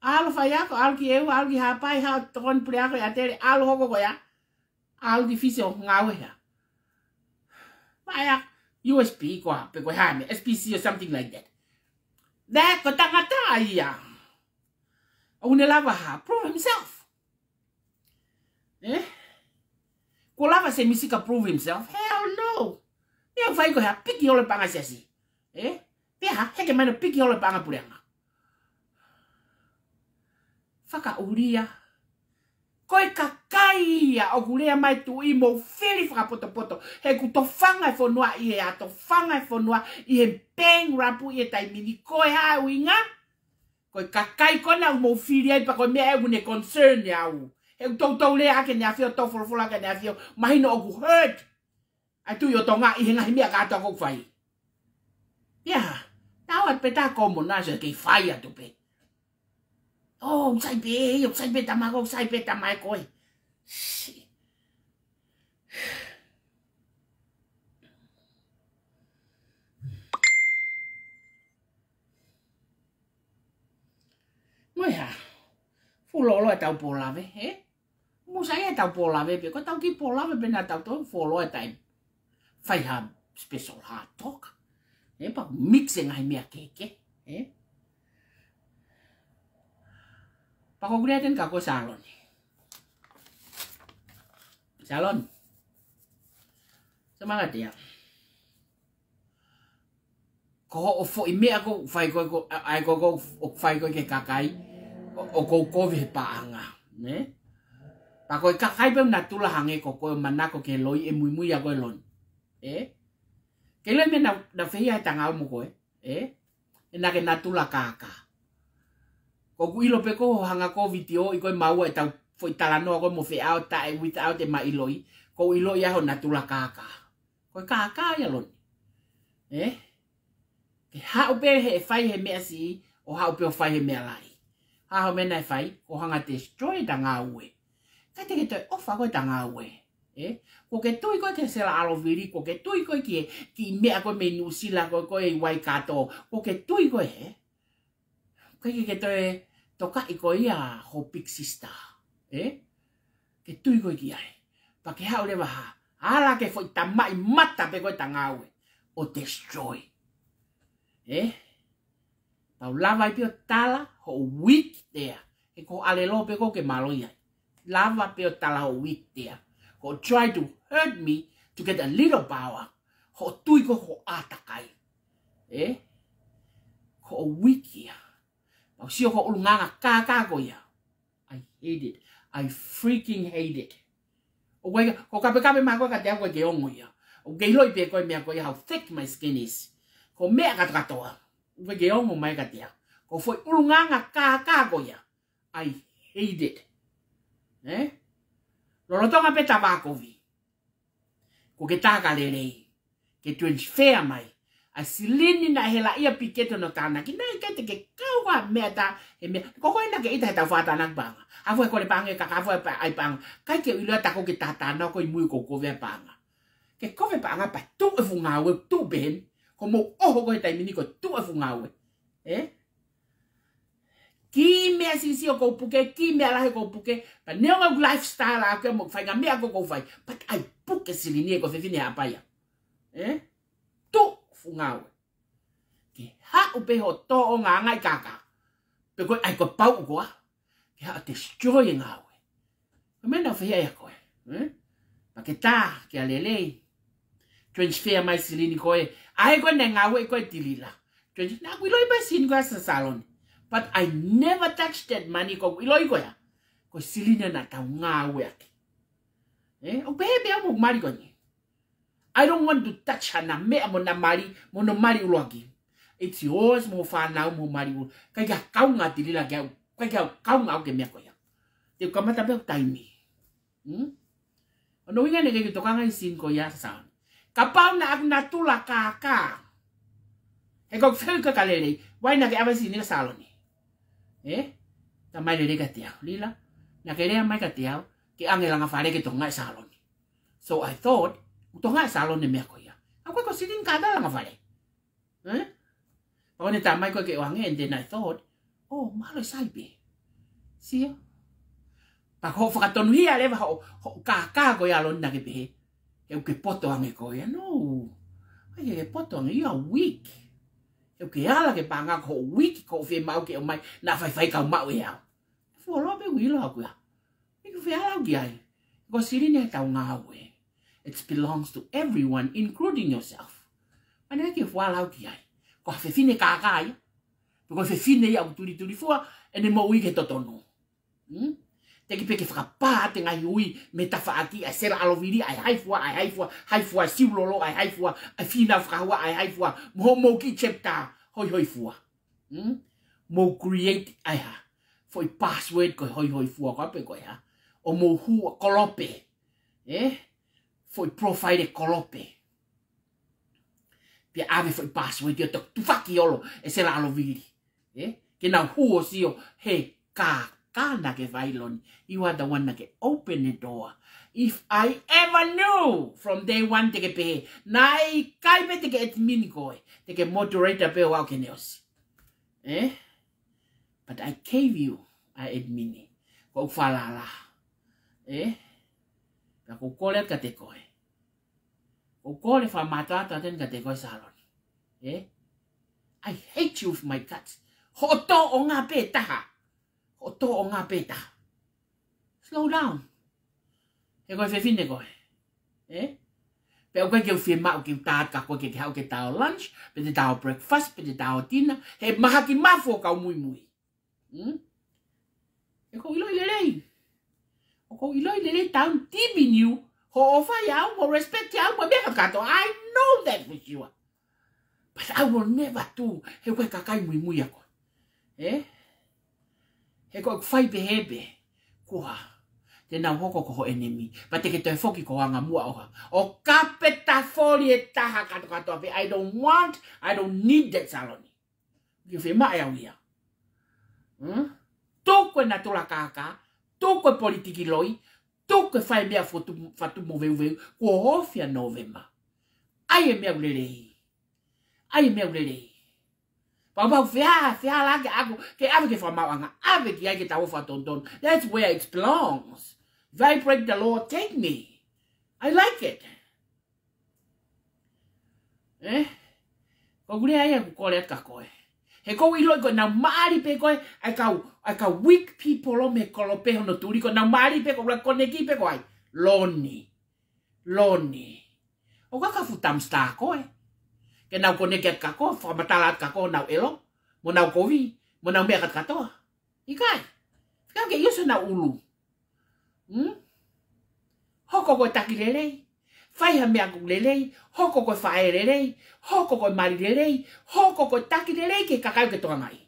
Alo fai ako. Alo ki eu. Alo ki hapai. Hao tokon puri ako ya tere. Alo hoko ko ya. Alo difícil ngawe ya. Maya USB ko ha. Pe ko ha me. SPC or something like that. That ko tangata ia. Une lava ha. Prove himself. Ko lava se misika prove himself. Hell no. Ia fai ko ha. Piki ole panga siasi. Pia ha. Heke mana piki ole panga purianga. Faka uria. Koe kakaia o kurea mai tu i mo fili whakapoto. He ku to whanga e whanua i he a to whanga e whanua i he peng rapu i he taimini. Koe ha uinga. Koe kakai kona u mo fili ai pa koe mea e une concern ni au. He ku tau lea ake ni a whio tau wholofola ke ni a whio. Mahino o ku hurt. Ai tu i o tonga i he ngahi mea kata kou whai. Ia. Tau at peta komo nasa kei whai atu pe. Oh, sai pe tamago, sai pe tamai koe. Moi ha. Fulolo e tau polave, Musa e tau polave, pe ko tau ki polave pe na tau to folo e tai. Fai ha special hot talk. Pa mixing ai mea keke, Pako kuliatin kako salon. Salon. Semangat ya. Ko o fo ime ako fai ko ai ko fai ko ke kakai o ko ve paanga, Pako kakai pe natula hange ko manako ke loi e muy ako lon. Kele me na feia tanga mo ko na ke natula kaka. Ko kuilo pe ko hanga ko video i ko mau e tau foi talano ko mo fe out ta without e mai loi ko ilo ya ho natula kaka ko kaka ya lon ke ha o pe he fai he mesi o ha o pe fai he me lai ha ho mena fai ko hanga destroy tanga we ka te ke to ofa ko tanga we ko ke tui ko te sela alo viri ko ke tui ko ki me ko me nusila ko e wai kato ko ke tui ko ke toka i ko ia ho pixista, ke tui ko ki ai. Pa ke hau lewa ha. Ala ke foi tamai mata pe ko tangawe. O destroy. Pau lava i pio tala ho weak there. E ko alelo pe ko ke maloia. Lava pio tala ho weak there. Ko try to hurt me to get a little power. Ho tui ko ho atakai. Ko weak here. Sio ko ulunganga kaka ko ya. I hate it. I freaking hate it. O ko kape ma ko ka te ko ke ongo ya. O ke loi pe ko me ko how thick my skin is. Ko me ka toa. O ke ongo mai ka te. Ko foi ulunganga kaka ko ya. I hate it. Lo tonga pe tabako vi. Ko ke taka lelei. Ke transfer mai. A silini na hela ia piketo no tana ki na ke te ke kawa meta e me ko ko ina ke ita ta fata nak banga a foi ko le pange ka foi pa ai pang kai ke ilo ta ko ki tata no ko muy ko ve panga ke ko ve panga pa tu e funga we tu ben ko mo o ko ta mini ko tu e funga we ki me asisi ko puke ki me ala ko puke pa ne o lifestyle a ko mo fai ga me ko fai but ai puke silini ko fe fini apa ya tu fungawe ke ha upe ho to o nga ngai kaka pe ko ai ko pau ko Ke ha destroy ngawe. Mena fia ya koe. Pa ke ta ke alele. Transfer mai silini koe. Ai koe ne ngawe koe tilila. Na ku iloi pa sin koe sa salon. But I never touched that money ko iloi koe. Ko silina na tau ngawe ake. O bebe mo mari koe ni. I don't want to touch her na me mo na mari mo no mari ulogi. It's yours mo fa na mo mari. Ka ya kau nga tilila ka ya kau nga ke me koe. Te kamata pe taimi. Ono winga nege ki tokanga isin ko ya sa. Kapau na ak natula kaka. E ko fel ka kalele. Wai na ke abasi ni saloni. Ta mai le ka tia. Lila. Na ke le mai ka tia ki angela nga fare ke tonga saloni. So I thought tonga saloni me ko ya. Ako ko sidin kada nga fare. Pa ni ta mai ko ke wange and then I thought, oh, malo saibe. See? Pa ko whakatonuhia lewa ho kaka ko ya lona ke pehe. E ke poto ange ko ya, no. Ai ke poto ange, you are weak. E ke ala ke panga ko weak ko fe mau ke o mai na fai ka mau ya. Fo lo be wilo aku ya. E ke fe ala ki ai. Ko sirine ta ngawe. It belongs to everyone, including yourself. Ane ke fo ala ki ai. Ko fe fine kaka ya. Ko fe fine ya tuli fo ene mo wi ke totono. Te ki peke whakapā te ngai ui me tawhaaki ai sera aloviri ai haifua siulolo ai haifua ai whina whakahua ai haifua mo ki chapter hoi fua. Mo create ai ha. Foi password ko hoi fua ko pe ko ya. O mo hua kolope. Foi profile kolope. Pia ave foi password yo tu whaki olo e sera aloviri. Ke nau huo sio he ka. Kana ke vailon, you are the one that can open the door. If I ever knew from day one te ke pehe, nai kai pe te ke admin koe, te ke moderator pe wau ke neosi. But I gave you a admin. Ko falala. Ka ko kole ka te koe. Ko kole fa matata ten ka te koe salon. I hate you with my guts. Hoto o ngā pe taha. O to o ngā peta. Slow down. E koe whewhine koe. Pe o koe ke uwhi mau ki tāt ka koe ke hau ke tāo lunch, pe te tāo breakfast, pe te tāo dinner, he maha ki mafo kau mui. E koe iloi lelei. O koe iloi lelei tāun tibin you, ho ofai au, ho respect au, mo mea kato. I know that for sure. But I will never do he koe kakai mui a koe. He koe whai pehebe, kua, te nau hoko ko enemy, pa te ke toi whoki ko anga mua oha. O kapeta foli e taha kato ape, I don't need that saloni. Ki whi mai au ia. Tōkoe na tula kaka, tōkoe politiki loi, tōkoe whai mea whatu mo veu, kua hofia November. Ai e mea ulelei. Pau fia la ke aku ke ave ke whamauanga, ave ki ai ke tau whatonton. That's where it belongs. If I break the law, take me. I like it. Ko gure ai aku kore ka koe. He kou iloi koe na maari pe koe, ai ka weak people o me kolope hono turi koe, na maari pe koe, kone ki pe koe. Loni. O ka futam star koe. Ke nau kone ke kako, whamatalat kako nau elo, mo nau kovi, mo nau mea kat katoa. Ikai, whikau ke iusa nau ulu. Hoko koe taki lelei, whaiha mea kuk lelei, hoko koe whae lelei, hoko koe mari lelei, hoko koe taki lelei ke kakau ke toa ngai.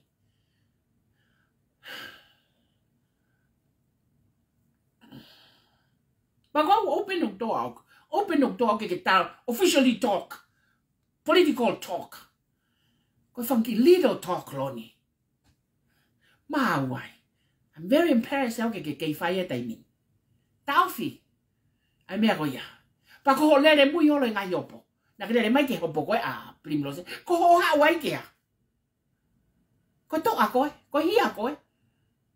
But go open the door ke tau, officially talk. Political talk. Ko funky little talk loni. Mawai. I'm very embarrassed how ke whaia taimi. Taufi. Ai mea koia. Pa ko ho lere mui holo ngai opo. Na ke lere mai ke hopo koe a primrose. Ko ho hawai kea. Ko toa koe. Ko hia koe.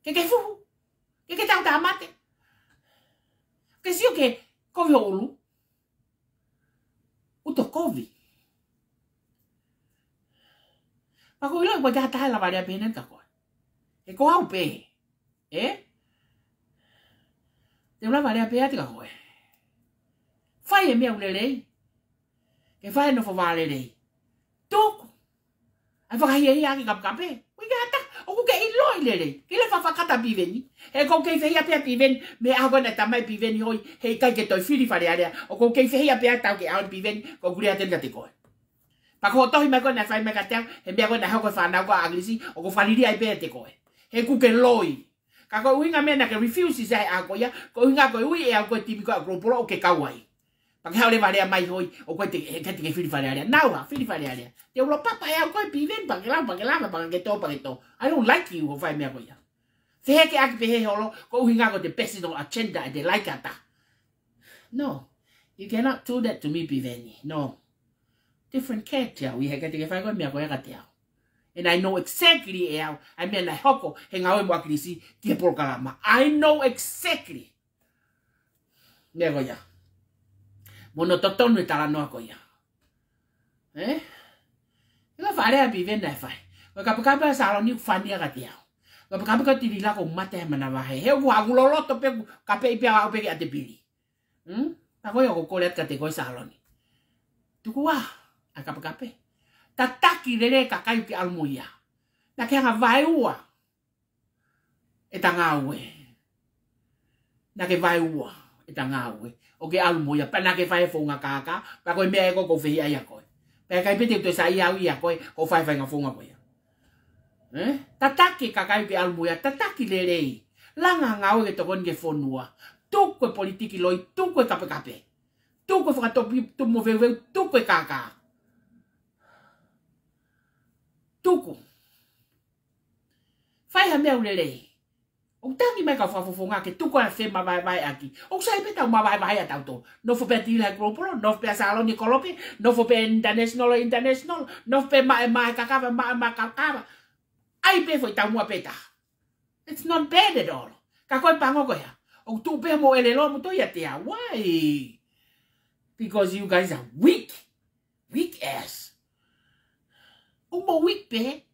Ke fuhu. Ke tau ta mate. Ke sio ke kovi ho ulu. Uto kovi. Pa ko iloi koe taha la varia penen ka koe. E ko hau pe. Te una vale a pea te koe. Fai e mea ulelei. Ke fai no fovale lei. Toko. Ai whakahi e ia ki kape. Ui gata. O kuke i loi lelei. Ki le whawhakata piveni. E ko kei whehia pea piveni. Me awa na tamai piveni hoi. Hei kai ke toi whiri whare area. O ko kei whehia pea tau ke aon piveni. Ko kurea tenka te koe. Pa ko tohi mai koe na whai mai ka teau. He mea koe na hau koe whanau ko aglisi. O ko whaliri ai pea te koe. He kuke loi. Ka koe uinga mena ke refuse sai a koe ya. Ko uinga koe ui e au koe timi koe a gropolo o ke kauai. Pa ke haole warea mai hoi. O koe te kati ke whiri whare area. Naua, whiri whare area. Te ulo papa e au koe piveni. Pa ke lama, pa ke to, pa ke to. I don't like you o whai mea koe ya. Fehe ke aki pehe holo. Ko uinga koe te personal agenda e te laikata. No. You cannot do that to me, Piveni. No. Different cat tell. We have to get five me a and I know exactly how I mean I hoko hang out mo akrisi ki por kalama. I know exactly. Nego ya. Mono toton no tala no ko ya. Ela fare a viver na fai. Ko kapaka salon ni fania ka tia. Ko kapaka tiri la ko mate mana va he. He ko agulo to pe kape pe a pe ate pili. Ta ko yo ko kolet ka te ko salon. Tu ko a kapakape. Tataki rere kakai ki almuia. Na ke nga vai ua. E tangawe. Na ke vai ua. E tangawe. O ke almuia. Pa na ke vai fonga kaka. Pa koe mea eko ko whihi ai a koe. Pa kai pete to sa ia ui a koe. O vai nga fonga koe. Tataki kakai ki almuia. Tataki rere. Langa ngau ke tokon ke fonua. Tuko politiki loi. Tuko kapakape. Tuko whakatopi. Tumo veu. Tuko kaka. Tuku. Fai ha mea ulelei. O tangi mai ka whafofonga ke tuku a whema vai aki. O sai peta uma vai a tauto. No fo pe tila grupolo, no pe salon ni kolope, no fo pe international, no pe mai kakava, mai kakava. Ai pe foi tau mua peta. It's not bad at all. Ka koe pango koe ha. O tu pe mo elelo mo to ia te a. Why? Because you guys are weak. Weak ass. O mo weak pe.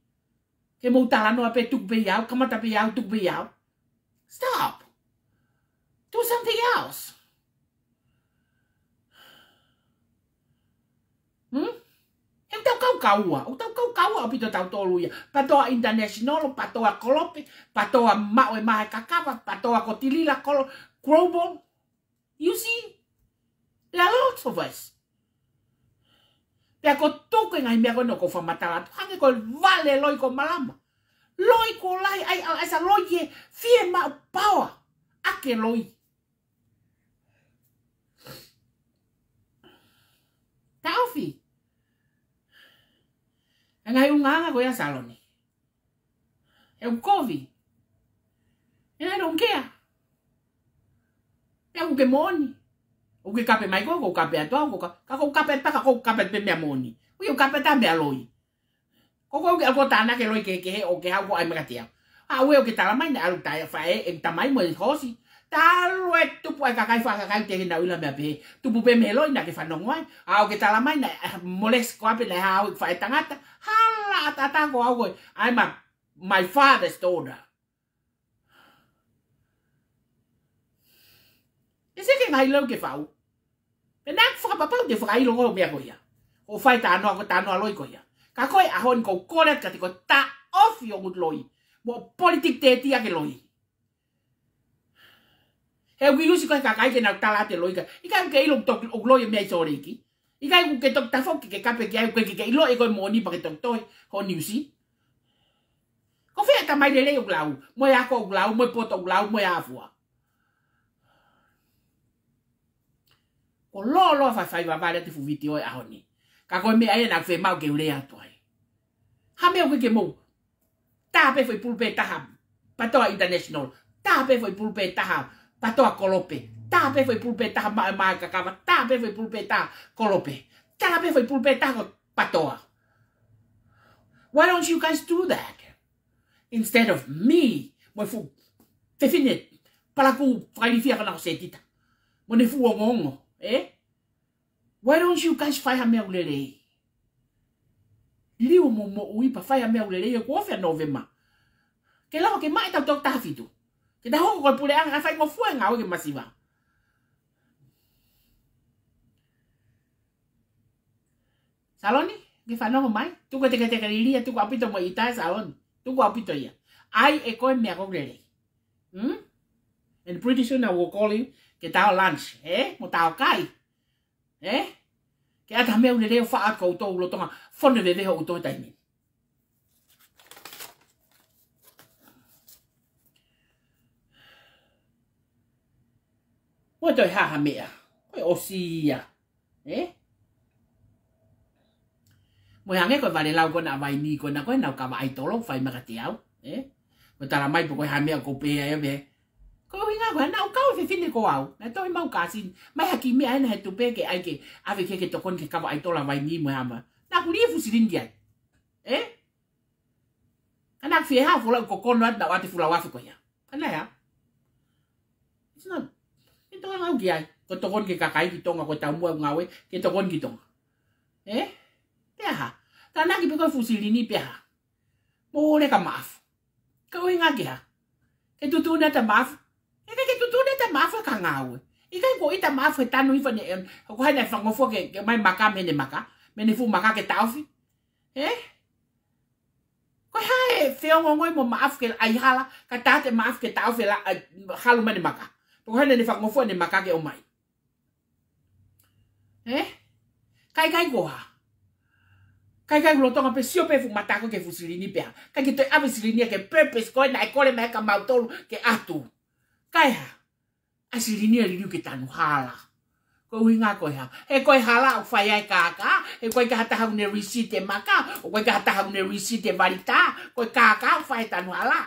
Ke mo tala no pe tuk pe yao, kamata pe yao, tuk pe yao. Stop. Do something else. Eu tau kau kaua. O tau kau kaua o pito tau tolu ia. Patoa international, patoa kolope, patoa mao e mahe kakava, patoa kotilila global. You see? There are lots of us. Pea ko tuku ngai mea ko no ko whamatala. Hange ko vale loi ko malama. Loi ko lai ai sa loi e fie ma power. Ake loi. Taufi. Ngai unganga ko ya saloni. E un kovi. And I don't care. Pea ko ke moni. O ke kape mai ko kape ato ko kape ta ko kape pe mea moni. O kape ta mea loi. Ko tana ke loi ke o ke ha ko ai magatia. A o ke tala mai na alu tai fa e tamai mo hosi. Talu e tu po ka kai fa ka te na ula mea pe. Tu pu pe me loi na ke fa no ngoi. A o ke tala mai na moles ko ape na ha o fa tangata. Hala tata ko au. I'm my father's daughter. Ese ke ngai lo ke fau. Penak whakapapau te whakailo ngoro mea koia. O whai tānoa ko tānoa loi koia. Ka koe ahon ko koret ka te ko ta ofi o ngut loi. Mo politik te tia ke loi. He ui usi koe kakai ke nau tala te loi ka. Ika ke ilo tok o loi mea iso reiki. Ika ke tok tafoki ke kape ke ai ke ilo e koe moni pa ke tok toi. Ho niusi. Ko whea ta mai lele o glau. Mo e ako o glau, mo e poto o glau, mo e afua. O lo fai vale te fuviti o ahoni. Ka koe me ai na fe mau ke ule atoai. Ha me o ke mo. Ta pe foi pulpe taha. Patoa international. Ta pe foi pulpe taha. Patoa kolope. Ta pe foi pulpe taha mai kakava. Ta pe foi pulpe taha kolope. Ta pe foi pulpe taha patoa. Why don't you guys do that? Instead of me. Mo fu te fine para ku falifia kana setita. Mo ne fu o ngongo. Why don't you guys fai ha mea ulelei? Liu mo ui pa fai ha mea ulelei e kuofia novema. Ke lawa ke mai tau tau tafitu. Ke ta ho ko pule anga fa ngo fu nga o ke masiva. Saloni, ke fa no mai. Tu ko te ria tu ko apito mo ita salon. Tu ko apito ya. Ai e ko me ko grele. And pretty soon I will call you ke tao lunch, mo tao kai. Ke ata me une le fa ko to lo tonga fone ve ho to tai ni. Mo to ha mea. Ko o sia. Mo hange ko vale lau ko na vai ni ko na ko na ka vai to lo fai makatiau, mo tala mai ko ha mea ko pe e be. Ko winga ko na ka o fini ko au. Na to mau ka sin. Mai haki me ai na he tu pe ke ai ke ave ke to kon ke ka vai to la vai ni mo hama. Na ku ri fu sirin dia. Ana fi ha fu la ko kon na da wati fu la wa fi ko ya. Ana ya. It's not. Ito ang au giai. Ko to kon ke ka kai ki tonga ko ta mo ngawe ke to kon ki tonga. Peha. Kana ki pe ko fu sirin ni peha. Mo le ka maf. Ko winga ki ha. Ke tu na ta maf. Ika ke tutu neta mafa ka ngawe. Ika ko ita mafa tanu ifa ne ko ha na fango fo ke mai maka me ne maka. Me ne fu maka ke taufi. Ko ha e feo ngoi mo maaf ke ai hala ka tate maaf ke taufi la halu me ne maka. Ko ha ne fango fo ne maka ke o mai. Kai go ha. Kai lo tonga pe sio pe fu matako ke fu silini pe. Kai ke to ave silini ke purpose ko na ko le me ka mautolo ke atu. Kai ha. Asilinia liu ke tanu hala. Ko winga ko ha. E ko hala o fai ai kaka. E ko ka hata ne receipt maka. O ko ka hata ne receipt valita. Ko kaka o fai tanu hala.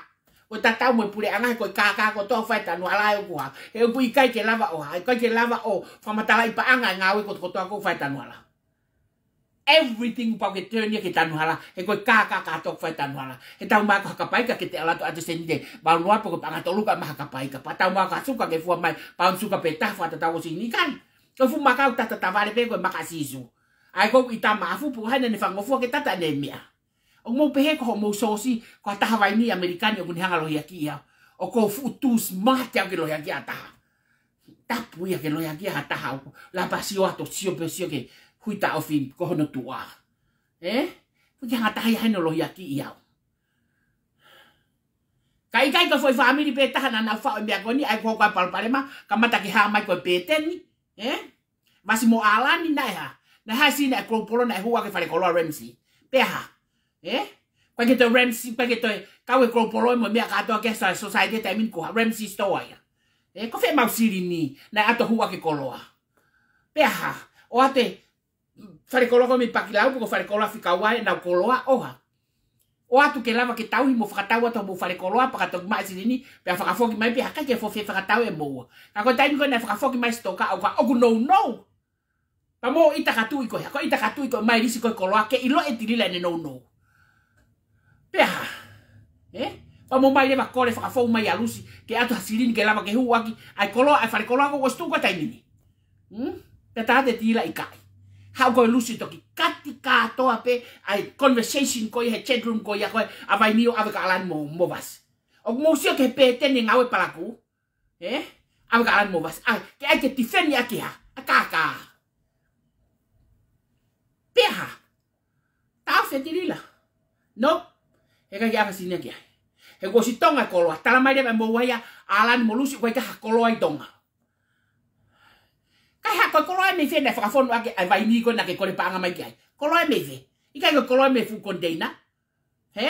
O tata mo pule anga ko kaka ko to fai tanu hala o ko ha. E ko kai ke lava o ha. E ko ke lava o fa matala ipa anga ngawe ko to ko fai tanu hala. Everything pa ke turn ke tanu hala e ko kaka ka to fa tanu hala e tau ma ka kapai ka ke te ala to ate sende ba no apo ko panga to luka ma kapai ka pa tau ma ka suka ke fu mai pa suka pe ta fa ta ko sini kan ko fu ma ka ta vale pe ko ma ka sisu ai ko ita ma fu pu ha ne fa ngo fu ke ta ne mia o mo pe ko mo sosi ko ta vai ni americano ko ni hanga lo ya ki ya o ko fu tu smart ya ke lo ya ki ata ta pu ya ke lo ya ki ata ha la pasio ato sio pe sio ke hui ta ofi ko hono tua. Fu nga ta ya no lo ya ki iau. Kai ko foi family pe ta na fa me ko ni ai ko ka pal palema ka mata ki ha mai ko peten ni. Masimo ala ni na ha. Na ha si na ko polo na huwa ke fare ko lo Ramsey. Pe ha. Kwa ke to Ramsey pa ke to ka we ko polo mo me ka to ke sa society ta min ko Ramsey store ya. Ko fe mau siri ni na ato huwa ke koloa. Pe ha. O ate fare koloa mi pakilau ko fare koloa fikawa na koloa oha. O atu ke lava ke tau mo fakatau ato mo fare koloa pa to mai sini pe fakafoki mai pe haka ke fo fe fakatau e mo. Ka ko tai ko na fakafoki mai stoka o ka o no. Pa mo ita katu ko ya ko ita katu ko mai risi ko koloa ke ilo e tirila ne no. Pe ha. Pa mo mai le ba kole fakafo mai alusi ke ato hasilini ke lava ke huaki ai koloa ai fare koloa ko stu ko tai ni. Pe ta de tila ikai. How go lusi toki kati ka to ape ai conversation ko he chat room ko ya ko avai nio ave kalan mo vas o mo sio ke pete ni ngawe palaku ave kalan mo vas ai ke ai ke tifeni aki ha akaka peha ta fe tirila no e ka ya sini aki e go si tonga kolo tala mai de mo waya alan mo lusi ko ka kolo ai tonga ha ko koloa me fe na fa fonu ake vai ni ko na ke kole panga mai kai koloa me fe ika ko koloa me fu container e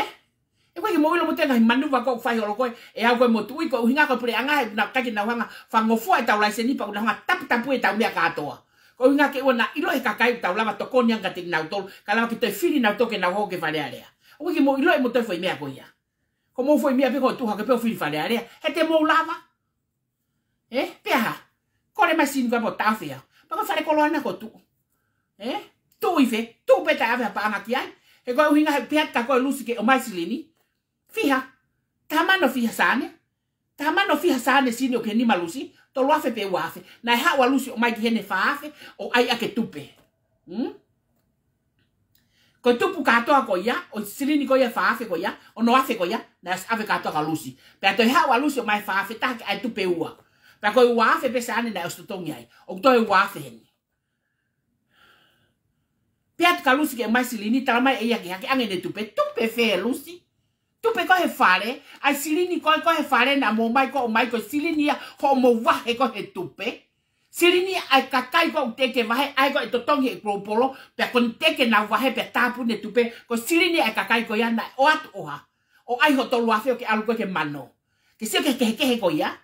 ko ke mo lo motenga manuva ko fa yo ko e a ko mo tu ko hinga ko pre anga na ka ke na hanga fa ngo fu ta ula se ni pa na hanga tap tapu e ta me ka to ko hinga ke ona ilo e ka kai ta ula ma to ko nya ka te na to kala ke te fili na to ke na ho ke fa le ale o ke mo ilo e mo te foi me ko ya ko mo foi me pe ko tu ha ke pe fili fa le ale e te mo lava pe ha kole masin va botar fia. Pa fare kolona ko tu. Tu ife, tu peta ave pa nga kiai. E ko hinga pet ka ko lusi ke o mai silini. Fiha. Tama no fiha sane. Tama no fiha sane sini o ke ni malusi. To lo afe pe wafe. Na ha wa lusi o mai ki hene fa afe o ai ake tupe. Ko tupu ka to ko ya, o silini ko ya fa afe ko ya, o no afe ko ya. na ave katoa ka lusi. Pea toi hawa lusi o mai whaafe take ai tupe ua. Pea koe wafe pesa ane na ostotongi ai. O toi wafe heni. Pea ka lusi ke mai silini tala mai eia ke hake angene tupe fe lusi. Tupe ko he fare, ai silini ko he fare na mo mai ko silini ya ho mo wahe ko he tupe. Silini ai kakai ko teke wahe ai ko totongi e propolo, pe kon teke na wahe pe tapu ne tupe ko silini ai kakai ko ya na o atu oha. O ai ho tolu afe o ke alu ko ke mano. Ke sio ke he ko ya.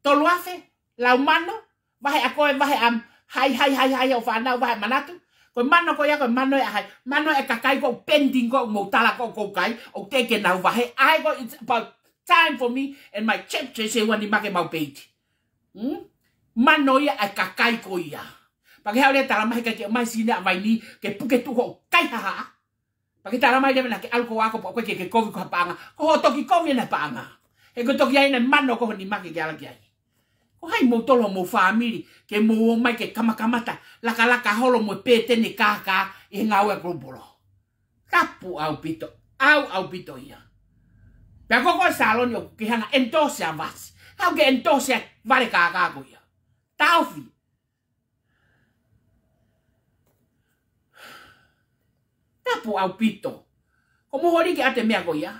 Tolu afe, lau mano, wahe ako e wahe am hai o whanau wahe manatu. Ko mano ko ya ko mano e hai mano e kakai ko pending ko mo tala ko kai o teke na wahe I go it's about time for me and my chapter say when make mau page mano ya e kakai ko ya pagi hale tala mai ke mai sina vai ni ke puke tu ko kai ha pagi tala mai de na ke alko ako ko ke ko panga ko toki ko na panga e ko toki ai na mano ko ni make ke ala ki ko hai mo tolo mo family ke mo mai ke kamakamata laka holo mo pete ni kaka e ngau e grupolo. Tapu au pito ia. Pea koko salon yo ke hanga entose a vasi. Hau ke entose vale kaka ko ia. Taufi. Tapu au pito. Komo hori ke ate mea ko ia.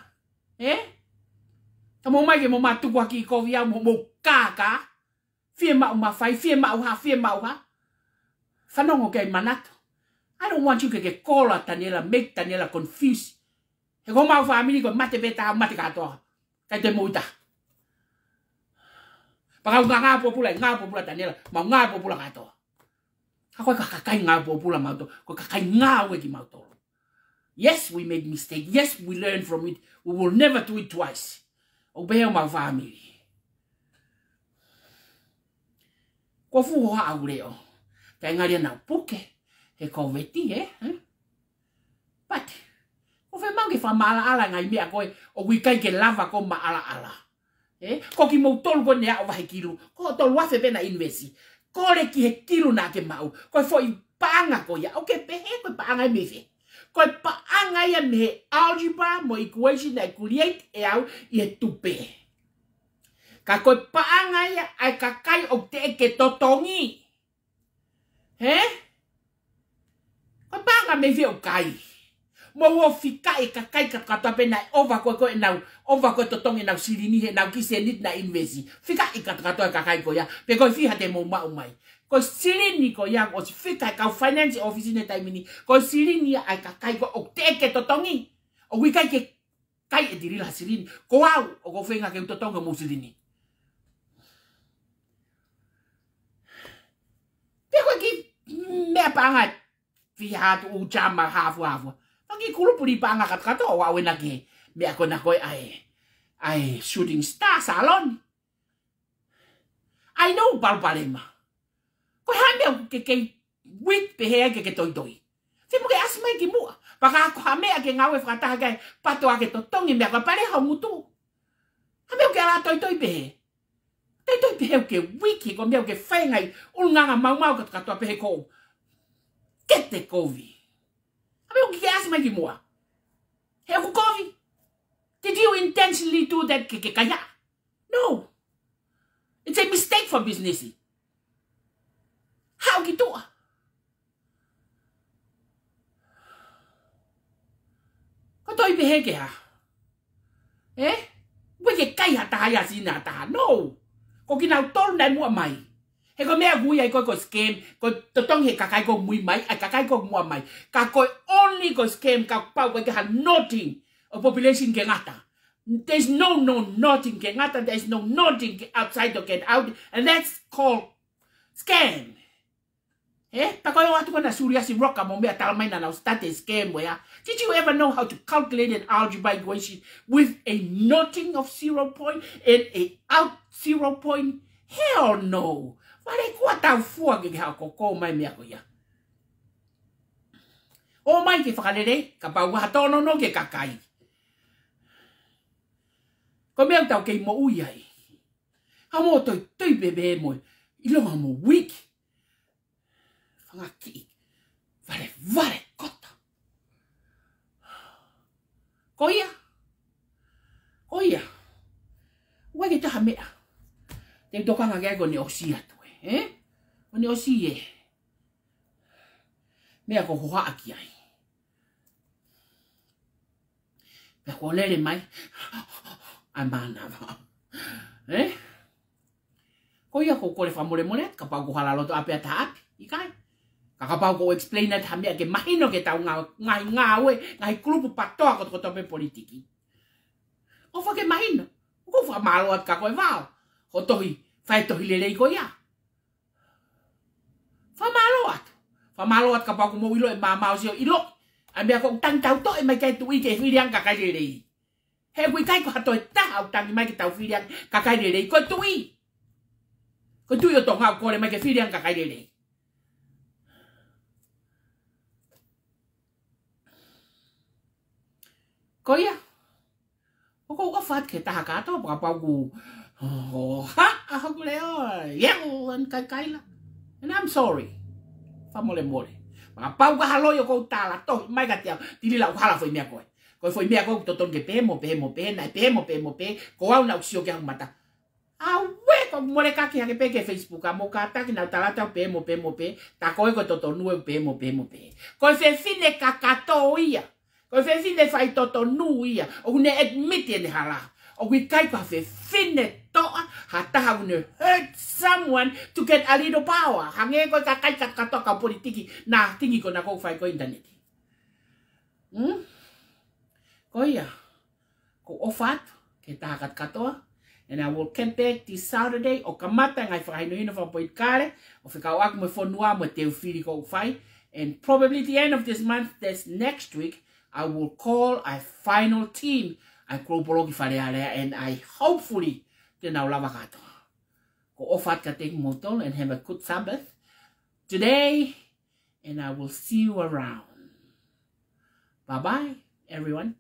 Kamo mai ke mo matuku aki ko ia mo kaka. Fie mau mawhai, fie mau ha. Whanongo kei manato. I don't want you to get kola Daniela, make Daniela confused. He ko mau family ko mate beta, mate katoa. Kai te muita. Pakau ngā popula Daniela, mau ngā popula katoa. Kako kakai ngā popula mauto, ko kakai ngā weki mauto. Yes, we made mistake. Yes, we learn from it. We will never do it twice. Obey mau family. Ko fu ha aureo. Kai ngari na puke. He ko veti But ko fe mangi fa mala ala ngai mea koe o wi kai ke lava ko ma ala. Ko ki mo tol ko ne o vai kilu. Ko tol wa fe pena investi. Ko le ki he kilu na ke mau. Ko fo I panga ko ya. O ke pe he ko panga me fe. Ko panga ya me algebra mo equation na create e au I tupe. Ka koe paanga ia ai kakai o te ke totongi. Koe paanga me veo kai. Mo o fika e kakai ka katoa pena ova koe nau. Ova koe totongi nau sirini he nau kise nit na invesi. Fika e katoa kakai ko ia. Pe koe fiha te mo mau mai. Koe sirini ko ia o si fika e kau finance office ne taimini. Koe sirini ia ai kakai ko o te ke totongi. O wikai ke kai e dirila sirini. Ko au o ko whenga ke totongi mo sirini. Mea panga fiha tu uchama hafu. Pagi kulupuri panga kat o awena ke mea ko na koe ai shooting star salon. I know balbalema. Ko ha mea ke wit pehe ke toi. Se mo ke asmai ki mua. Paka ko ha mea ke ngawe frata ke pato ake totongi mea ko pare ha mutu. Ha mea ke ala toi pehe. Toi pehe ke wiki ko mea ke whaingai ulnganga mau kat katoa pehe ko. Get the COVID. I mean, you ask me more. Hey, COVID. Did you intentionally do that? No. It's a mistake for business. How you do it? Có tôi bị hết kìa. Với cái cây hạt ta ya xin hạt ta. No. Có khi nào tốt này mua mày. He ko mea gui ai ko scam ko totong he kakai ko mui mai ai kakai ko mua mai ka ko only ko scam ka pau ko ha nothing a population ke ngata there's no nothing ke ngata there's no nothing outside to get out and that's called scam pa ko watu ko na surya si rock mo mea tal mai na na start a scam where did you ever know how to calculate an algebra equation with a nothing of 0 point and a out 0 point hell no. Pare kua tau fua ke hao ko mai mea ko ia. O mai ke whakarere, ka pau waha tono no ke kakai. Ko mea tau kei mo ui ai. Ha mo toi bebe mo. Ilonga mo wiki. Whangaki. Vare kota. Ko ia. O ia. Ua ke taha mea. Te tokanga kia ko ni osi atu e. O ni osi e. Mea ko hoa aki ai. Mea ko lere mai. Ai mana wa. Ko ia ko kore whamore more. Ka pau ko halaloto ape ata api. Ikai. Ka pau ko explain at hamea ke mahino ke tau ngai we. Ngai kulupu patoa ko tope politiki. O fa ke mahino. Ko fa malo at ka koe vao. Ho tohi. Fai tohi lelei ko ia. Fa malo at. Fa malo at ka pau ko mo ilo e mamao sio ilo. Ai mea ko tang tau to e mai kai tui ke whiriang ka kai lelei. He kui kai ko hato e taha au tangi mai ke tau whiriang ka kai lelei. Ko tui. Ko tui o tonga au kore mai ke whiriang ka kai lelei. Ko ia. O ko whawhat ke taha kato. Paka pau ku. Aha ku leo. Yell and kaila. And I'm sorry. Whamole more. Paka pau ka haloi o kou tala. Tohi mai ka tiao. Tiri lau hala foi mea koe. Koe foi mea koe toton ke pe mo pe. Nai pe mo pe. Ko au na usio ke hau mata. Awe ko more ka ke hake pe ke Facebook. A mo ka taki na utalata pe mo pe. Ta koe ko totonu e pe mo pe. Koe se fine kakato ia. Ko fe fine fai toto nu ia. O ne admit ne hala. O we kai ka fe fine to hata ha ne hurt someone to get a little power. Hange ko ka kai ka to ka politiki na tingi ko na ko fai ko internet. Ko ia. Ko ofat ke ta kat katoa. And I will come back this Saturday. O kamata ngai fai no ino fa point kare. O fe ka wak me fonua mo te ufiri ko fai. And probably the end of this month, this next week, I will call a final team. I kropologi wharearea and I hopefully te nau lava katoa. Ko ofat ka te motol and have a good Sabbath today. And I will see you around. Bye-bye, everyone.